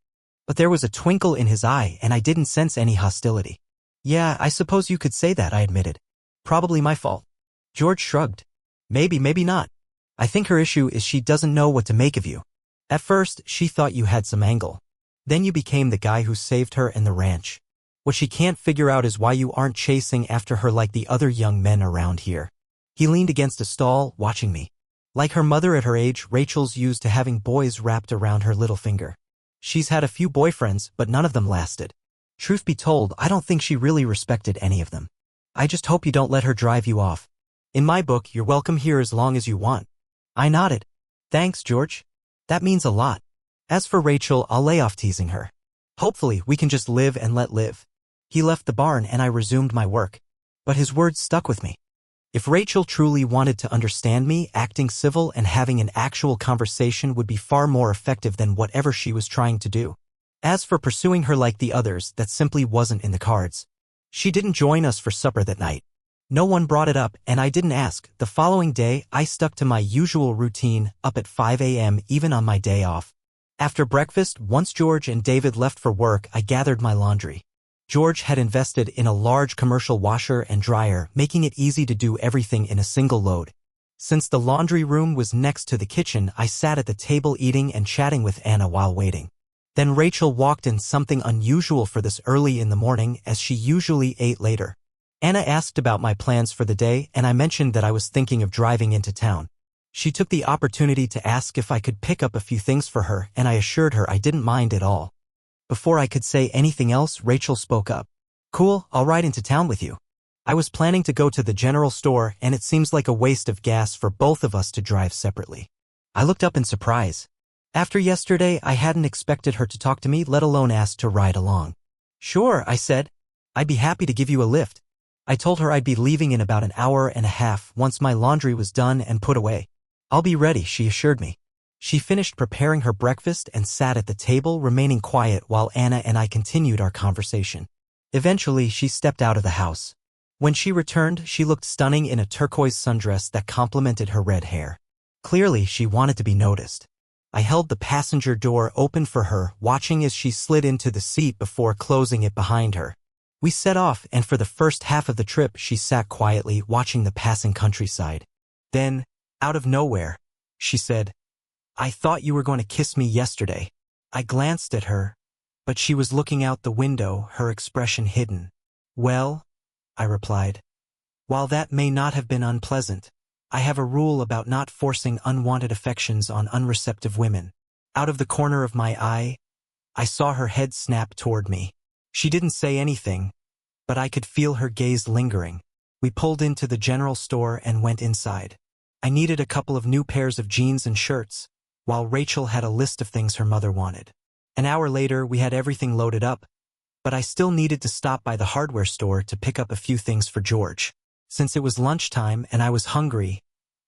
But there was a twinkle in his eye and I didn't sense any hostility. Yeah, I suppose you could say that, I admitted. Probably my fault. George shrugged. Maybe, maybe not. I think her issue is she doesn't know what to make of you. At first, she thought you had some angle. Then you became the guy who saved her and the ranch. What she can't figure out is why you aren't chasing after her like the other young men around here. He leaned against a stall, watching me. Like her mother at her age, Rachel's used to having boys wrapped around her little finger. She's had a few boyfriends, but none of them lasted. Truth be told, I don't think she really respected any of them. I just hope you don't let her drive you off. In my book, you're welcome here as long as you want. I nodded. Thanks, George. That means a lot. As for Rachel, I'll lay off teasing her. Hopefully, we can just live and let live. He left the barn and I resumed my work. But his words stuck with me. If Rachel truly wanted to understand me, acting civil and having an actual conversation would be far more effective than whatever she was trying to do. As for pursuing her like the others, that simply wasn't in the cards. She didn't join us for supper that night. No one brought it up, and I didn't ask. The following day, I stuck to my usual routine, up at 5 a.m. even on my day off. After breakfast, once George and David left for work, I gathered my laundry. George had invested in a large commercial washer and dryer, making it easy to do everything in a single load. Since the laundry room was next to the kitchen, I sat at the table eating and chatting with Anna while waiting. Then Rachel walked in, something unusual for this early in the morning, as she usually ate later. Anna asked about my plans for the day, and I mentioned that I was thinking of driving into town. She took the opportunity to ask if I could pick up a few things for her, and I assured her I didn't mind at all. Before I could say anything else, Rachel spoke up. "Cool, I'll ride into town with you. I was planning to go to the general store, and it seems like a waste of gas for both of us to drive separately." I looked up in surprise. After yesterday, I hadn't expected her to talk to me, let alone ask to ride along. "Sure," I said. "I'd be happy to give you a lift." I told her I'd be leaving in about an hour and a half once my laundry was done and put away. "I'll be ready," she assured me. She finished preparing her breakfast and sat at the table, remaining quiet while Anna and I continued our conversation. Eventually, she stepped out of the house. When she returned, she looked stunning in a turquoise sundress that complemented her red hair. Clearly, she wanted to be noticed. I held the passenger door open for her, watching as she slid into the seat before closing it behind her. We set off, and for the first half of the trip, she sat quietly, watching the passing countryside. Then, out of nowhere, she said, "I thought you were going to kiss me yesterday." I glanced at her, but she was looking out the window, her expression hidden. "Well," I replied, "while that may not have been unpleasant, I have a rule about not forcing unwanted affections on unreceptive women." Out of the corner of my eye, I saw her head snap toward me. She didn't say anything, but I could feel her gaze lingering. We pulled into the general store and went inside. I needed a couple of new pairs of jeans and shirts, while Rachel had a list of things her mother wanted. An hour later, we had everything loaded up, but I still needed to stop by the hardware store to pick up a few things for George. Since it was lunchtime and I was hungry,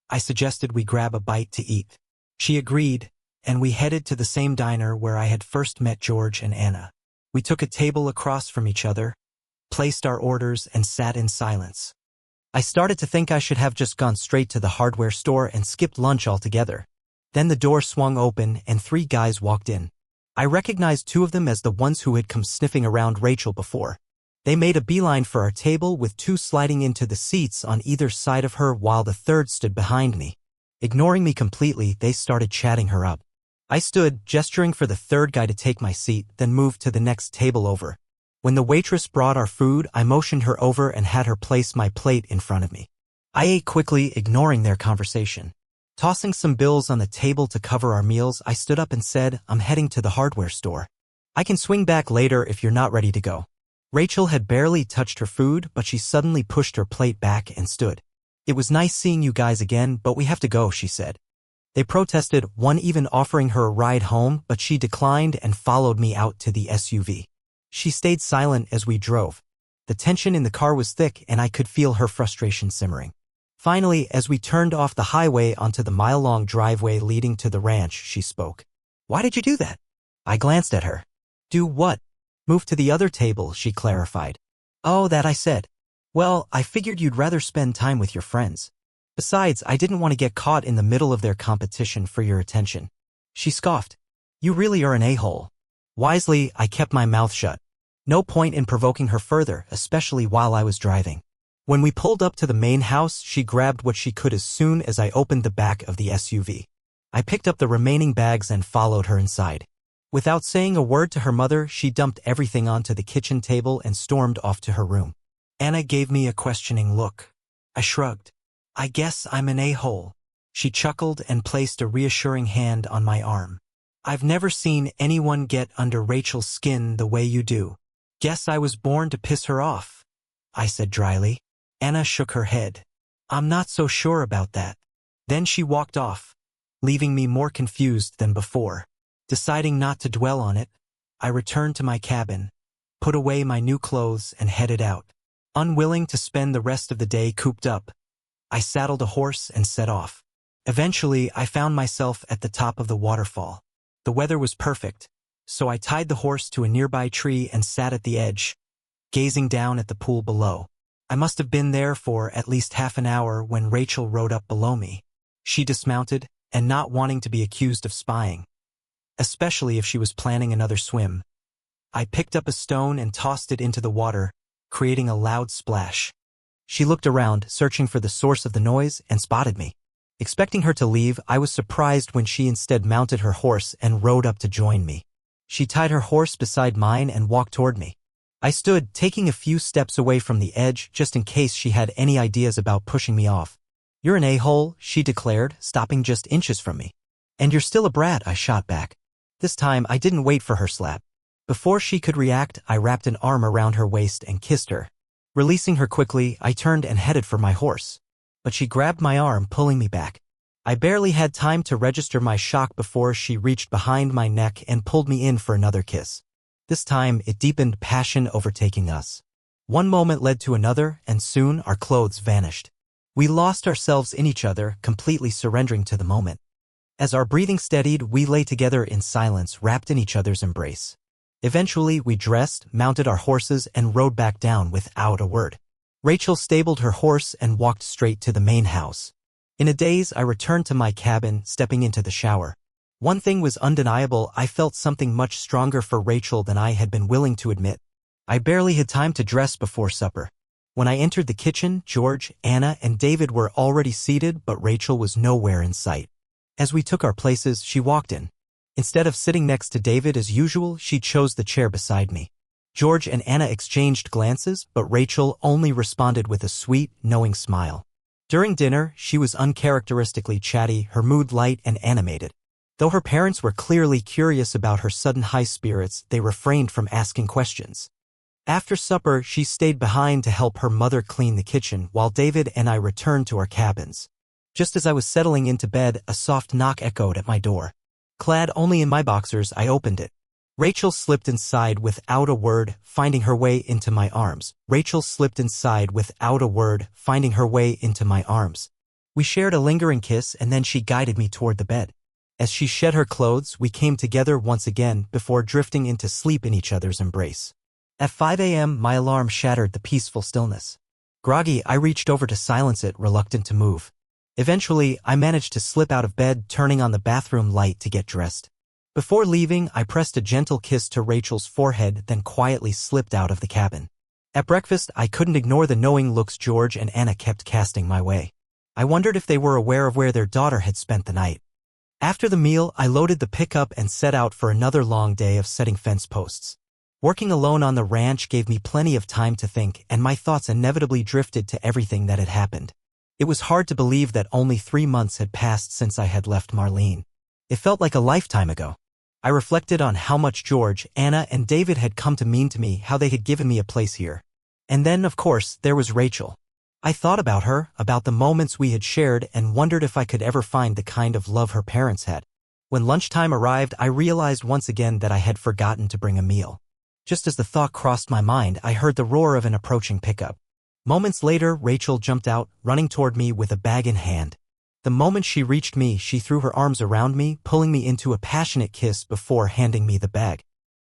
I suggested we grab a bite to eat. She agreed, and we headed to the same diner where I had first met George and Anna. We took a table across from each other, placed our orders, and sat in silence. I started to think I should have just gone straight to the hardware store and skipped lunch altogether. Then the door swung open and 3 guys walked in. I recognized 2 of them as the ones who had come sniffing around Rachel before. They made a beeline for our table, with 2 sliding into the seats on either side of her while the third stood behind me. Ignoring me completely, they started chatting her up. I stood, gesturing for the third guy to take my seat, then moved to the next table over. When the waitress brought our food, I motioned her over and had her place my plate in front of me. I ate quickly, ignoring their conversation. Tossing some bills on the table to cover our meals, I stood up and said, "I'm heading to the hardware store. I can swing back later if you're not ready to go." Rachel had barely touched her food, but she suddenly pushed her plate back and stood. "It was nice seeing you guys again, but we have to go," she said. They protested, one even offering her a ride home, but she declined and followed me out to the SUV. She stayed silent as we drove. The tension in the car was thick, and I could feel her frustration simmering. Finally, as we turned off the highway onto the mile-long driveway leading to the ranch, she spoke. "Why did you do that?" I glanced at her. "Do what?" "Move to the other table," she clarified. "Oh, that," I said. "Well, I figured you'd rather spend time with your friends. Besides, I didn't want to get caught in the middle of their competition for your attention." She scoffed. "You really are an a-hole." Wisely, I kept my mouth shut. No point in provoking her further, especially while I was driving. When we pulled up to the main house, she grabbed what she could as soon as I opened the back of the SUV. I picked up the remaining bags and followed her inside. Without saying a word to her mother, she dumped everything onto the kitchen table and stormed off to her room. Anna gave me a questioning look. I shrugged. "I guess I'm an a-hole." She chuckled and placed a reassuring hand on my arm. "I've never seen anyone get under Rachel's skin the way you do. Guess I was born to piss her off," I said dryly. Anna shook her head. "I'm not so sure about that." Then she walked off, leaving me more confused than before. Deciding not to dwell on it, I returned to my cabin, put away my new clothes, and headed out. Unwilling to spend the rest of the day cooped up, I saddled a horse and set off. Eventually, I found myself at the top of the waterfall. The weather was perfect, so I tied the horse to a nearby tree and sat at the edge, gazing down at the pool below. I must have been there for at least half an hour when Rachel rode up below me. She dismounted, and not wanting to be accused of spying, especially if she was planning another swim, I picked up a stone and tossed it into the water, creating a loud splash. She looked around, searching for the source of the noise, and spotted me. Expecting her to leave, I was surprised when she instead mounted her horse and rode up to join me. She tied her horse beside mine and walked toward me. I stood, taking a few steps away from the edge just in case she had any ideas about pushing me off. "You're an a-hole," she declared, stopping just inches from me. "And you're still a brat," I shot back. This time, I didn't wait for her slap. Before she could react, I wrapped an arm around her waist and kissed her. Releasing her quickly, I turned and headed for my horse. But she grabbed my arm, pulling me back. I barely had time to register my shock before she reached behind my neck and pulled me in for another kiss. This time, it deepened, passion overtaking us. One moment led to another, and soon our clothes vanished. We lost ourselves in each other, completely surrendering to the moment. As our breathing steadied, we lay together in silence, wrapped in each other's embrace. Eventually, we dressed, mounted our horses, and rode back down without a word. Rachel stabled her horse and walked straight to the main house. In a daze, I returned to my cabin, stepping into the shower. One thing was undeniable: I felt something much stronger for Rachel than I had been willing to admit. I barely had time to dress before supper. When I entered the kitchen, George, Anna, and David were already seated, but Rachel was nowhere in sight. As we took our places, she walked in. Instead of sitting next to David as usual, she chose the chair beside me. George and Anna exchanged glances, but Rachel only responded with a sweet, knowing smile. During dinner, she was uncharacteristically chatty, her mood light and animated. Though her parents were clearly curious about her sudden high spirits, they refrained from asking questions. After supper, she stayed behind to help her mother clean the kitchen, while David and I returned to our cabins. Just as I was settling into bed, a soft knock echoed at my door. Clad only in my boxers, I opened it. Rachel slipped inside without a word, finding her way into my arms. Rachel slipped inside without a word, finding her way into my arms. We shared a lingering kiss, and then she guided me toward the bed. As she shed her clothes, we came together once again before drifting into sleep in each other's embrace. At 5 a.m., my alarm shattered the peaceful stillness. Groggy, I reached over to silence it, reluctant to move. Eventually, I managed to slip out of bed, turning on the bathroom light to get dressed. Before leaving, I pressed a gentle kiss to Rachel's forehead, then quietly slipped out of the cabin. At breakfast, I couldn't ignore the knowing looks George and Anna kept casting my way. I wondered if they were aware of where their daughter had spent the night. After the meal, I loaded the pickup and set out for another long day of setting fence posts. Working alone on the ranch gave me plenty of time to think, and my thoughts inevitably drifted to everything that had happened. It was hard to believe that only 3 months had passed since I had left Marlene. It felt like a lifetime ago. I reflected on how much George, Anna, and David had come to mean to me, how they had given me a place here. And then, of course, there was Rachel. I thought about her, about the moments we had shared, and wondered if I could ever find the kind of love her parents had. When lunchtime arrived, I realized once again that I had forgotten to bring a meal. Just as the thought crossed my mind, I heard the roar of an approaching pickup. Moments later, Rachel jumped out, running toward me with a bag in hand. The moment she reached me, she threw her arms around me, pulling me into a passionate kiss before handing me the bag.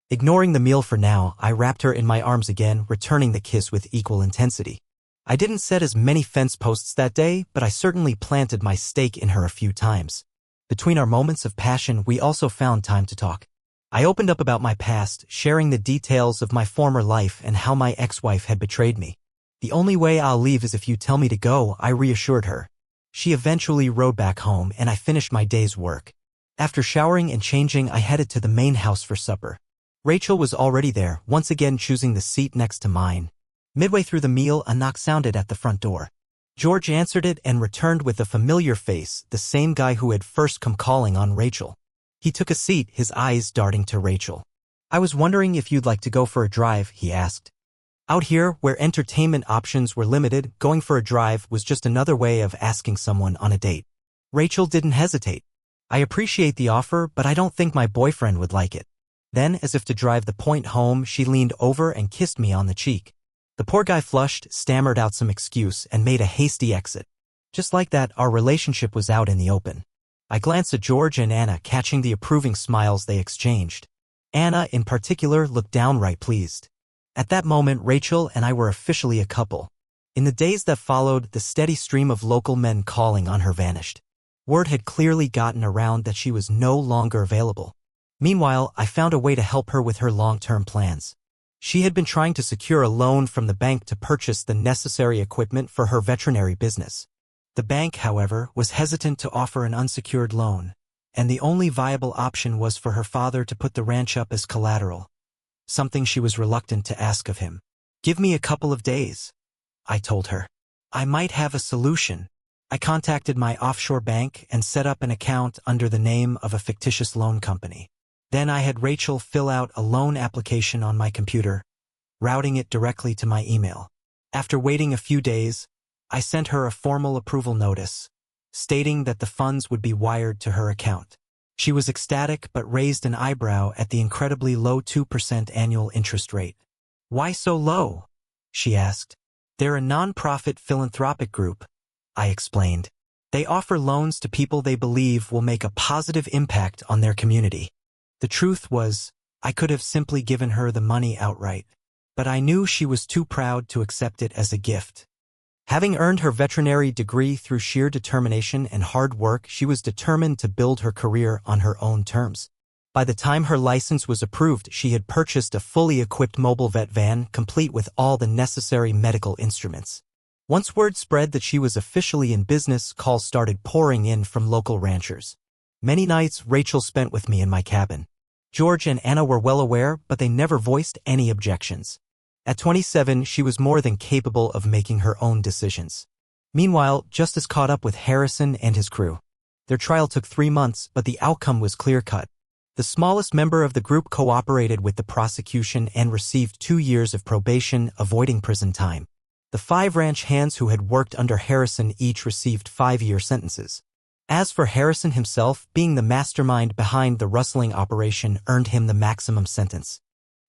Ignoring the meal for now, I wrapped her in my arms again, returning the kiss with equal intensity. I didn't set as many fence posts that day, but I certainly planted my stake in her a few times. Between our moments of passion, we also found time to talk. I opened up about my past, sharing the details of my former life and how my ex-wife had betrayed me. "The only way I'll leave is if you tell me to go," I reassured her. She eventually rode back home, and I finished my day's work. After showering and changing, I headed to the main house for supper. Rachel was already there, once again choosing the seat next to mine. Midway through the meal, a knock sounded at the front door. George answered it and returned with a familiar face, the same guy who had first come calling on Rachel. He took a seat, his eyes darting to Rachel. "I was wondering if you'd like to go for a drive," he asked. Out here, where entertainment options were limited, going for a drive was just another way of asking someone on a date. Rachel didn't hesitate. "I appreciate the offer, but I don't think my boyfriend would like it." Then, as if to drive the point home, she leaned over and kissed me on the cheek. The poor guy flushed, stammered out some excuse, and made a hasty exit. Just like that, our relationship was out in the open. I glanced at George and Anna, catching the approving smiles they exchanged. Anna, in particular, looked downright pleased. At that moment, Rachel and I were officially a couple. In the days that followed, the steady stream of local men calling on her vanished. Word had clearly gotten around that she was no longer available. Meanwhile, I found a way to help her with her long-term plans. She had been trying to secure a loan from the bank to purchase the necessary equipment for her veterinary business. The bank, however, was hesitant to offer an unsecured loan, and the only viable option was for her father to put the ranch up as collateral, something she was reluctant to ask of him. "Give me a couple of days," I told her. "I might have a solution." I contacted my offshore bank and set up an account under the name of a fictitious loan company. Then I had Rachel fill out a loan application on my computer, routing it directly to my email. After waiting a few days, I sent her a formal approval notice, stating that the funds would be wired to her account. She was ecstatic but raised an eyebrow at the incredibly low 2% annual interest rate. "Why so low?" she asked. "They're a non-profit philanthropic group," I explained. "They offer loans to people they believe will make a positive impact on their community." The truth was, I could have simply given her the money outright, but I knew she was too proud to accept it as a gift. Having earned her veterinary degree through sheer determination and hard work, she was determined to build her career on her own terms. By the time her license was approved, she had purchased a fully equipped mobile vet van, complete with all the necessary medical instruments. Once word spread that she was officially in business, calls started pouring in from local ranchers. Many nights Rachel spent with me in my cabin. George and Anna were well aware, but they never voiced any objections. At 27, she was more than capable of making her own decisions. Meanwhile, justice caught up with Harrison and his crew. Their trial took 3 months, but the outcome was clear-cut. The smallest member of the group cooperated with the prosecution and received 2 years of probation, avoiding prison time. The 5 ranch hands who had worked under Harrison each received 5-year sentences. As for Harrison himself, being the mastermind behind the rustling operation earned him the maximum sentence: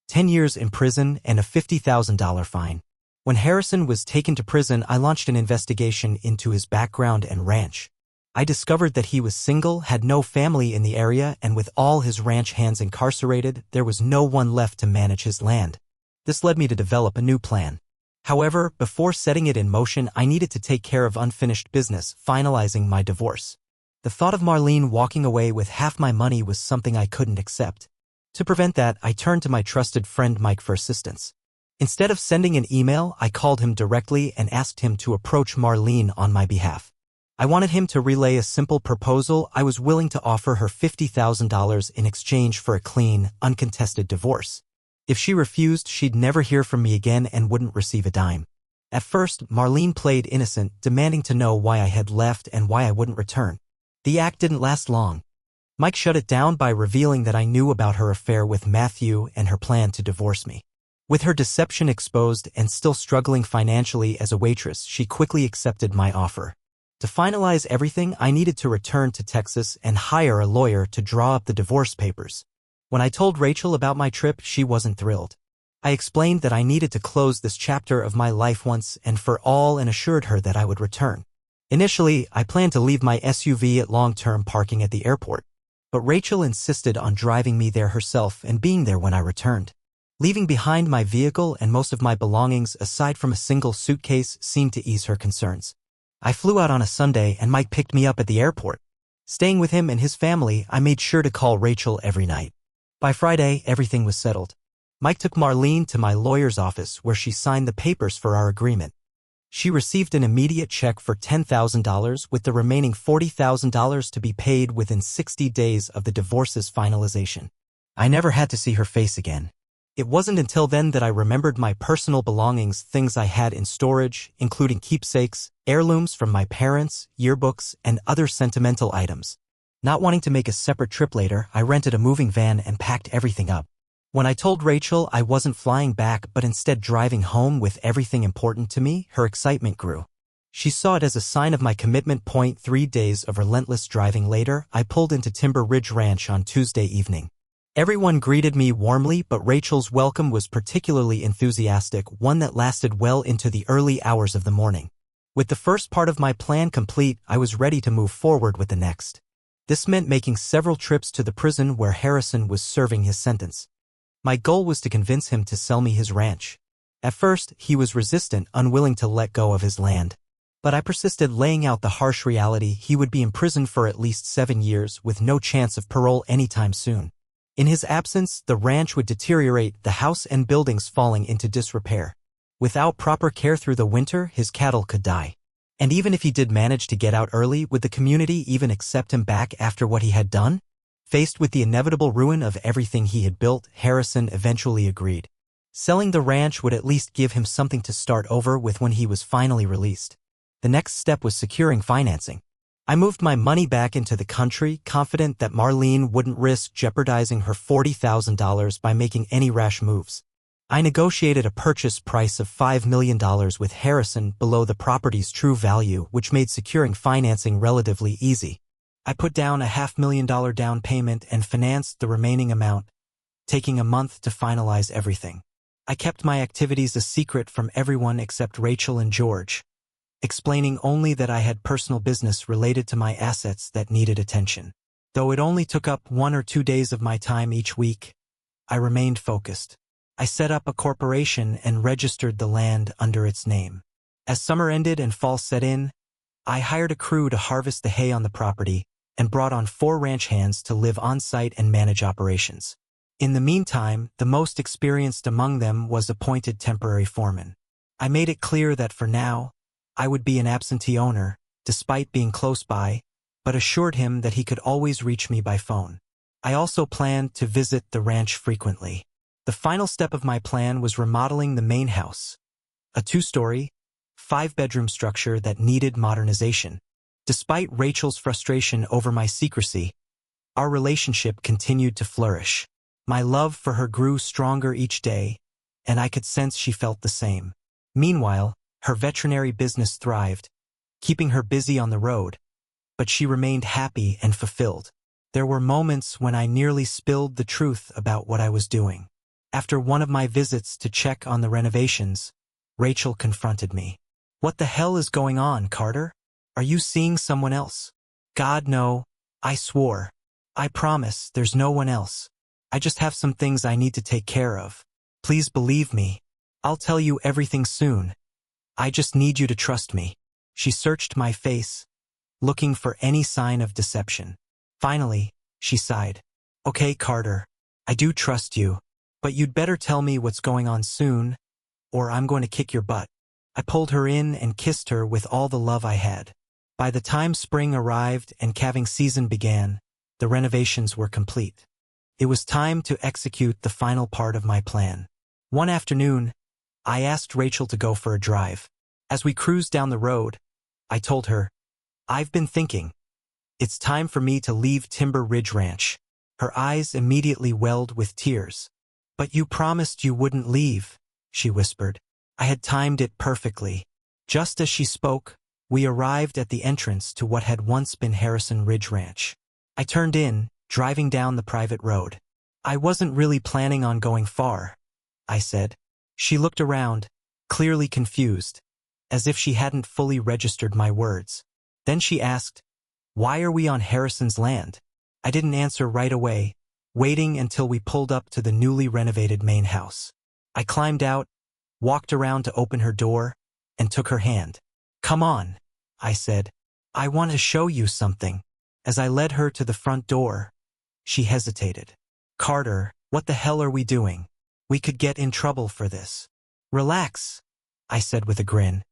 10 years in prison and a $50,000 fine. When Harrison was taken to prison, I launched an investigation into his background and ranch. I discovered that he was single, had no family in the area, and with all his ranch hands incarcerated, there was no one left to manage his land. This led me to develop a new plan. However, before setting it in motion, I needed to take care of unfinished business, finalizing my divorce. The thought of Marlene walking away with half my money was something I couldn't accept. To prevent that, I turned to my trusted friend Mike for assistance. Instead of sending an email, I called him directly and asked him to approach Marlene on my behalf. I wanted him to relay a simple proposal. I was willing to offer her $50,000 in exchange for a clean, uncontested divorce. If she refused, she'd never hear from me again and wouldn't receive a dime. At first, Marlene played innocent, demanding to know why I had left and why I wouldn't return. The act didn't last long. Mike shut it down by revealing that I knew about her affair with Matthew and her plan to divorce me. With her deception exposed and still struggling financially as a waitress, she quickly accepted my offer. To finalize everything, I needed to return to Texas and hire a lawyer to draw up the divorce papers. When I told Rachel about my trip, she wasn't thrilled. I explained that I needed to close this chapter of my life once and for all and assured her that I would return. Initially, I planned to leave my SUV at long-term parking at the airport, but Rachel insisted on driving me there herself and being there when I returned. Leaving behind my vehicle and most of my belongings aside from a single suitcase seemed to ease her concerns. I flew out on a Sunday and Mike picked me up at the airport. Staying with him and his family, I made sure to call Rachel every night. By Friday, everything was settled. Mike took Marlene to my lawyer's office where she signed the papers for our agreement. She received an immediate check for $10,000 with the remaining $40,000 to be paid within 60 days of the divorce's finalization. I never had to see her face again. It wasn't until then that I remembered my personal belongings, things I had in storage, including keepsakes, heirlooms from my parents, yearbooks, and other sentimental items. Not wanting to make a separate trip later, I rented a moving van and packed everything up. When I told Rachel I wasn't flying back but instead driving home with everything important to me, her excitement grew. She saw it as a sign of my commitment. 3 days of relentless driving later, I pulled into Timber Ridge Ranch on Tuesday evening. Everyone greeted me warmly, but Rachel's welcome was particularly enthusiastic, one that lasted well into the early hours of the morning. With the first part of my plan complete, I was ready to move forward with the next. This meant making several trips to the prison where Harrison was serving his sentence. My goal was to convince him to sell me his ranch. At first, he was resistant, unwilling to let go of his land. But I persisted, laying out the harsh reality: he would be imprisoned for at least 7 years with no chance of parole anytime soon. In his absence, the ranch would deteriorate, the house and buildings falling into disrepair. Without proper care through the winter, his cattle could die. And even if he did manage to get out early, would the community even accept him back after what he had done? Faced with the inevitable ruin of everything he had built, Harrison eventually agreed. Selling the ranch would at least give him something to start over with when he was finally released. The next step was securing financing. I moved my money back into the country, confident that Marlene wouldn't risk jeopardizing her $40,000 by making any rash moves. I negotiated a purchase price of $5 million with Harrison, below the property's true value, which made securing financing relatively easy. I put down a $500,000 down payment and financed the remaining amount, taking a month to finalize everything. I kept my activities a secret from everyone except Rachel and George, explaining only that I had personal business related to my assets that needed attention. Though it only took up 1 or 2 days of my time each week, I remained focused. I set up a corporation and registered the land under its name. As summer ended and fall set in, I hired a crew to harvest the hay on the property and brought on 4 ranch hands to live on-site and manage operations. In the meantime, the most experienced among them was appointed temporary foreman. I made it clear that for now, I would be an absentee owner, despite being close by, but assured him that he could always reach me by phone. I also planned to visit the ranch frequently. The final step of my plan was remodeling the main house, a 2-story, 5-bedroom structure that needed modernization. Despite Rachel's frustration over my secrecy, our relationship continued to flourish. My love for her grew stronger each day, and I could sense she felt the same. Meanwhile, her veterinary business thrived, keeping her busy on the road, but she remained happy and fulfilled. There were moments when I nearly spilled the truth about what I was doing. After one of my visits to check on the renovations, Rachel confronted me. "What the hell is going on, Carter? Are you seeing someone else?" "God, no," I swore. "I promise, there's no one else. I just have some things I need to take care of. Please believe me. I'll tell you everything soon. I just need you to trust me." She searched my face, looking for any sign of deception. Finally, she sighed. "Okay, Carter, I do trust you. But you'd better tell me what's going on soon, or I'm going to kick your butt." I pulled her in and kissed her with all the love I had. By the time spring arrived and calving season began, the renovations were complete. It was time to execute the final part of my plan. One afternoon, I asked Rachel to go for a drive. As we cruised down the road, I told her, "I've been thinking. It's time for me to leave Timber Ridge Ranch." Her eyes immediately welled with tears. "But you promised you wouldn't leave," she whispered. I had timed it perfectly. Just as she spoke, we arrived at the entrance to what had once been Harrison Ridge Ranch. I turned in, driving down the private road. "I wasn't really planning on going far," I said. She looked around, clearly confused, as if she hadn't fully registered my words. Then she asked, "Why are we on Harrison's land?" I didn't answer right away, waiting until we pulled up to the newly renovated main house. I climbed out, walked around to open her door, and took her hand. "Come on," I said. "I want to show you something." As I led her to the front door, she hesitated. "Carter, what the hell are we doing? We could get in trouble for this." "Relax," I said with a grin.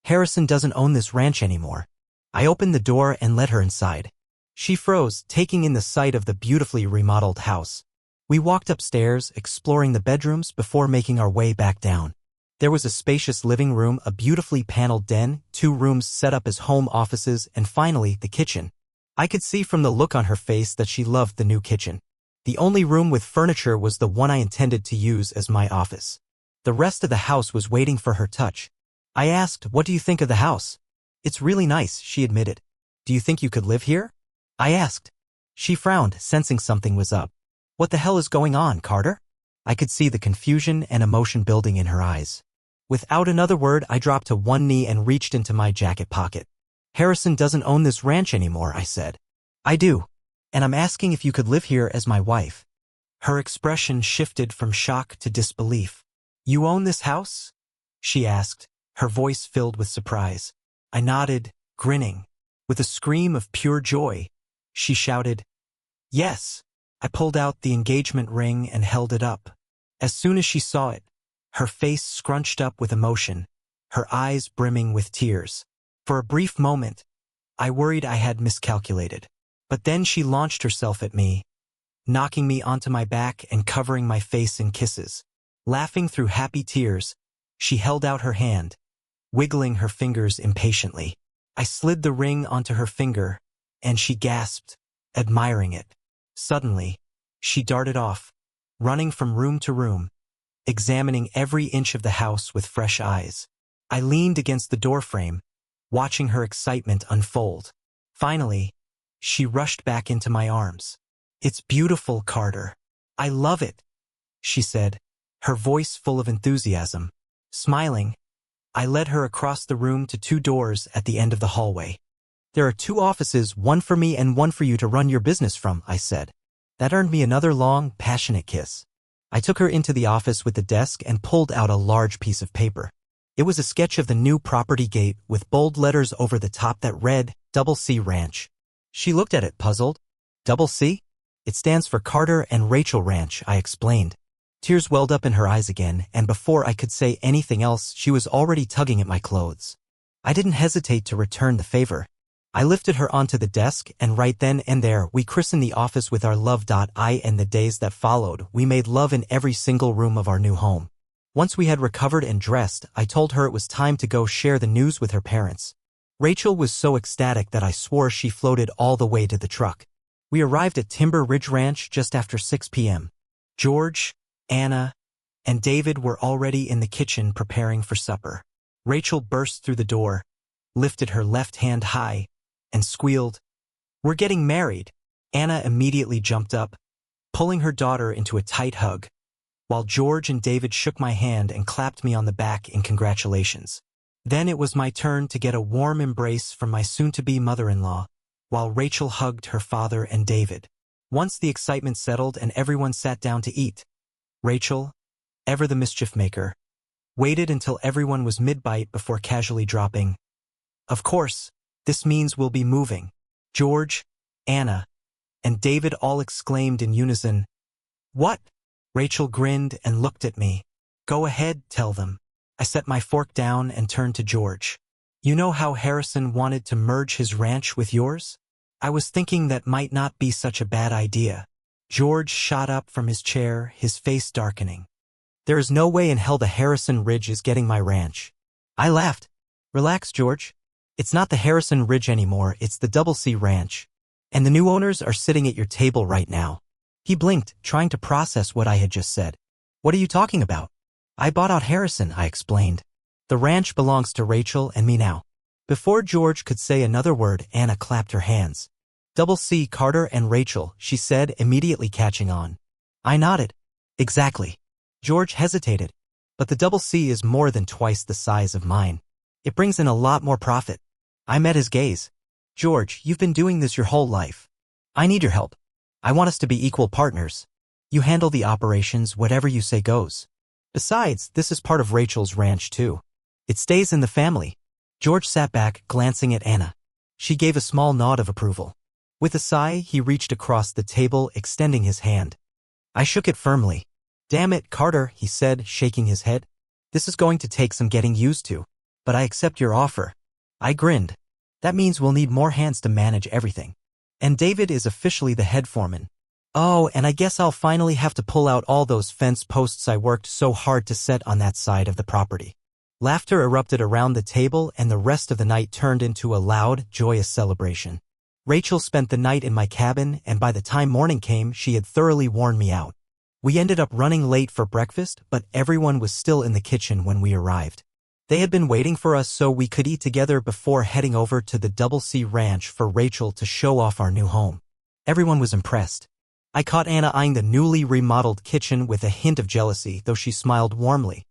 "Harrison doesn't own this ranch anymore." I opened the door and let her inside. She froze, taking in the sight of the beautifully remodeled house. We walked upstairs, exploring the bedrooms before making our way back down. There was a spacious living room, a beautifully paneled den, 2 rooms set up as home offices, and finally, the kitchen. I could see from the look on her face that she loved the new kitchen. The only room with furniture was the one I intended to use as my office. The rest of the house was waiting for her touch. I asked, "What do you think of the house?" "It's really nice," she admitted. "Do you think you could live here?" I asked. She frowned, sensing something was up. "What the hell is going on, Carter?" I could see the confusion and emotion building in her eyes. Without another word, I dropped to one knee and reached into my jacket pocket. Harrison doesn't own this ranch anymore, I said. I do. And I'm asking if you could live here as my wife. Her expression shifted from shock to disbelief. You own this house? She asked, her voice filled with surprise. I nodded, grinning. With a scream of pure joy, she shouted, Yes. I pulled out the engagement ring and held it up. As soon as she saw it, her face scrunched up with emotion, her eyes brimming with tears. For a brief moment, I worried I had miscalculated. But then she launched herself at me, knocking me onto my back and covering my face in kisses. Laughing through happy tears, she held out her hand, wiggling her fingers impatiently. I slid the ring onto her finger, and she gasped, admiring it. Suddenly, she darted off, running from room to room, examining every inch of the house with fresh eyes. I leaned against the doorframe, watching her excitement unfold. Finally, she rushed back into my arms. It's beautiful, Carter. I love it, she said, her voice full of enthusiasm. Smiling, I led her across the room to 2 doors at the end of the hallway. There are 2 offices, one for me and one for you to run your business from, I said. That earned me another long, passionate kiss. I took her into the office with the desk and pulled out a large piece of paper. It was a sketch of the new property gate with bold letters over the top that read, Double C Ranch. She looked at it, puzzled. Double C? It stands for Carter and Rachel Ranch, I explained. Tears welled up in her eyes again, and before I could say anything else, she was already tugging at my clothes. I didn't hesitate to return the favor. I lifted her onto the desk, and right then and there, we christened the office with our love. In the days that followed, we made love in every single room of our new home. Once we had recovered and dressed, I told her it was time to go share the news with her parents. Rachel was so ecstatic that I swore she floated all the way to the truck. We arrived at Timber Ridge Ranch just after 6 p.m. George, Anna, and David were already in the kitchen preparing for supper. Rachel burst through the door, lifted her left hand high, and squealed, We're getting married. Anna immediately jumped up, pulling her daughter into a tight hug, while George and David shook my hand and clapped me on the back in congratulations. Then it was my turn to get a warm embrace from my soon-to-be mother-in-law, while Rachel hugged her father and David. Once the excitement settled and everyone sat down to eat, Rachel, ever the mischief maker, waited until everyone was mid-bite before casually dropping, Of course, this means we'll be moving. George, Anna, and David all exclaimed in unison, What? Rachel grinned and looked at me. Go ahead, tell them. I set my fork down and turned to George. You know how Harrison wanted to merge his ranch with yours? I was thinking that might not be such a bad idea. George shot up from his chair, his face darkening. There is no way in hell the Harrison Ridge is getting my ranch. I laughed. Relax, George. It's not the Harrison Ridge anymore, it's the Double C Ranch. And the new owners are sitting at your table right now. He blinked, trying to process what I had just said. What are you talking about? I bought out Harrison, I explained. The ranch belongs to Rachel and me now. Before George could say another word, Anna clapped her hands. Double C, Carter and Rachel, she said, immediately catching on. I nodded. Exactly. George hesitated. But the Double C is more than twice the size of mine. It brings in a lot more profit. I met his gaze. George, you've been doing this your whole life. I need your help. I want us to be equal partners. You handle the operations, whatever you say goes. Besides, this is part of Rachel's ranch too. It stays in the family. George sat back, glancing at Anna. She gave a small nod of approval. With a sigh, he reached across the table, extending his hand. I shook it firmly. Damn it, Carter, he said, shaking his head. This is going to take some getting used to. But I accept your offer. I grinned. That means we'll need more hands to manage everything. And David is officially the head foreman. Oh, and I guess I'll finally have to pull out all those fence posts I worked so hard to set on that side of the property. Laughter erupted around the table, and the rest of the night turned into a loud, joyous celebration. Rachel spent the night in my cabin, and by the time morning came, she had thoroughly worn me out. We ended up running late for breakfast, but everyone was still in the kitchen when we arrived. They had been waiting for us so we could eat together before heading over to the Double C Ranch for Rachel to show off our new home. Everyone was impressed. I caught Anna eyeing the newly remodeled kitchen with a hint of jealousy, though she smiled warmly.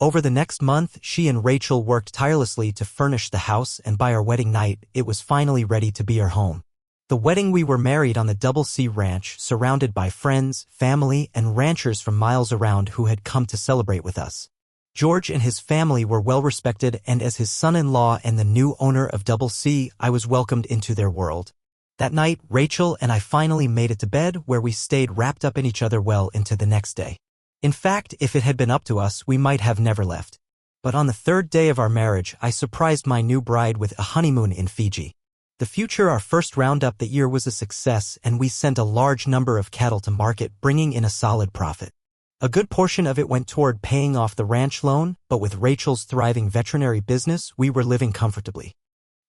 Over the next month, she and Rachel worked tirelessly to furnish the house, and by our wedding night, it was finally ready to be our home. The wedding, we were married on the Double C Ranch, surrounded by friends, family, and ranchers from miles around who had come to celebrate with us. George and his family were well respected, and as his son-in-law and the new owner of Double C, I was welcomed into their world. That night, Rachel and I finally made it to bed, where we stayed wrapped up in each other well into the next day. In fact, if it had been up to us, we might have never left. But on the third day of our marriage, I surprised my new bride with a honeymoon in Fiji. Our first roundup that year was a success, and we sent a large number of cattle to market, bringing in a solid profit. A good portion of it went toward paying off the ranch loan, but with Rachel's thriving veterinary business, we were living comfortably.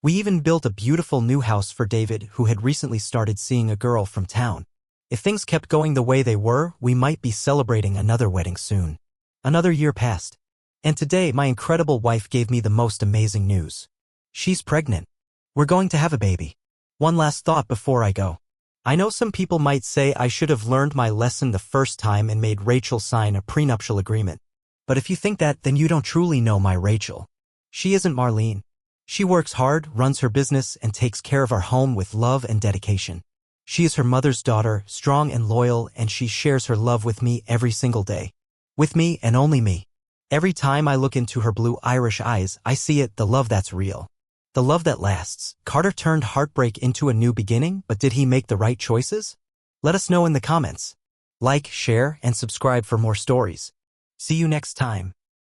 We even built a beautiful new house for David, who had recently started seeing a girl from town. If things kept going the way they were, we might be celebrating another wedding soon. Another year passed. And today, my incredible wife gave me the most amazing news. She's pregnant. We're going to have a baby. One last thought before I go. I know some people might say I should have learned my lesson the first time and made Rachel sign a prenuptial agreement. But if you think that, then you don't truly know my Rachel. She isn't Marlene. She works hard, runs her business, and takes care of our home with love and dedication. She is her mother's daughter, strong and loyal, and she shares her love with me every single day. With me and only me. Every time I look into her blue Irish eyes, I see it, the love that's real. The love that lasts. Carter turned heartbreak into a new beginning, but did he make the right choices? Let us know in the comments. Like, share, and subscribe for more stories. See you next time.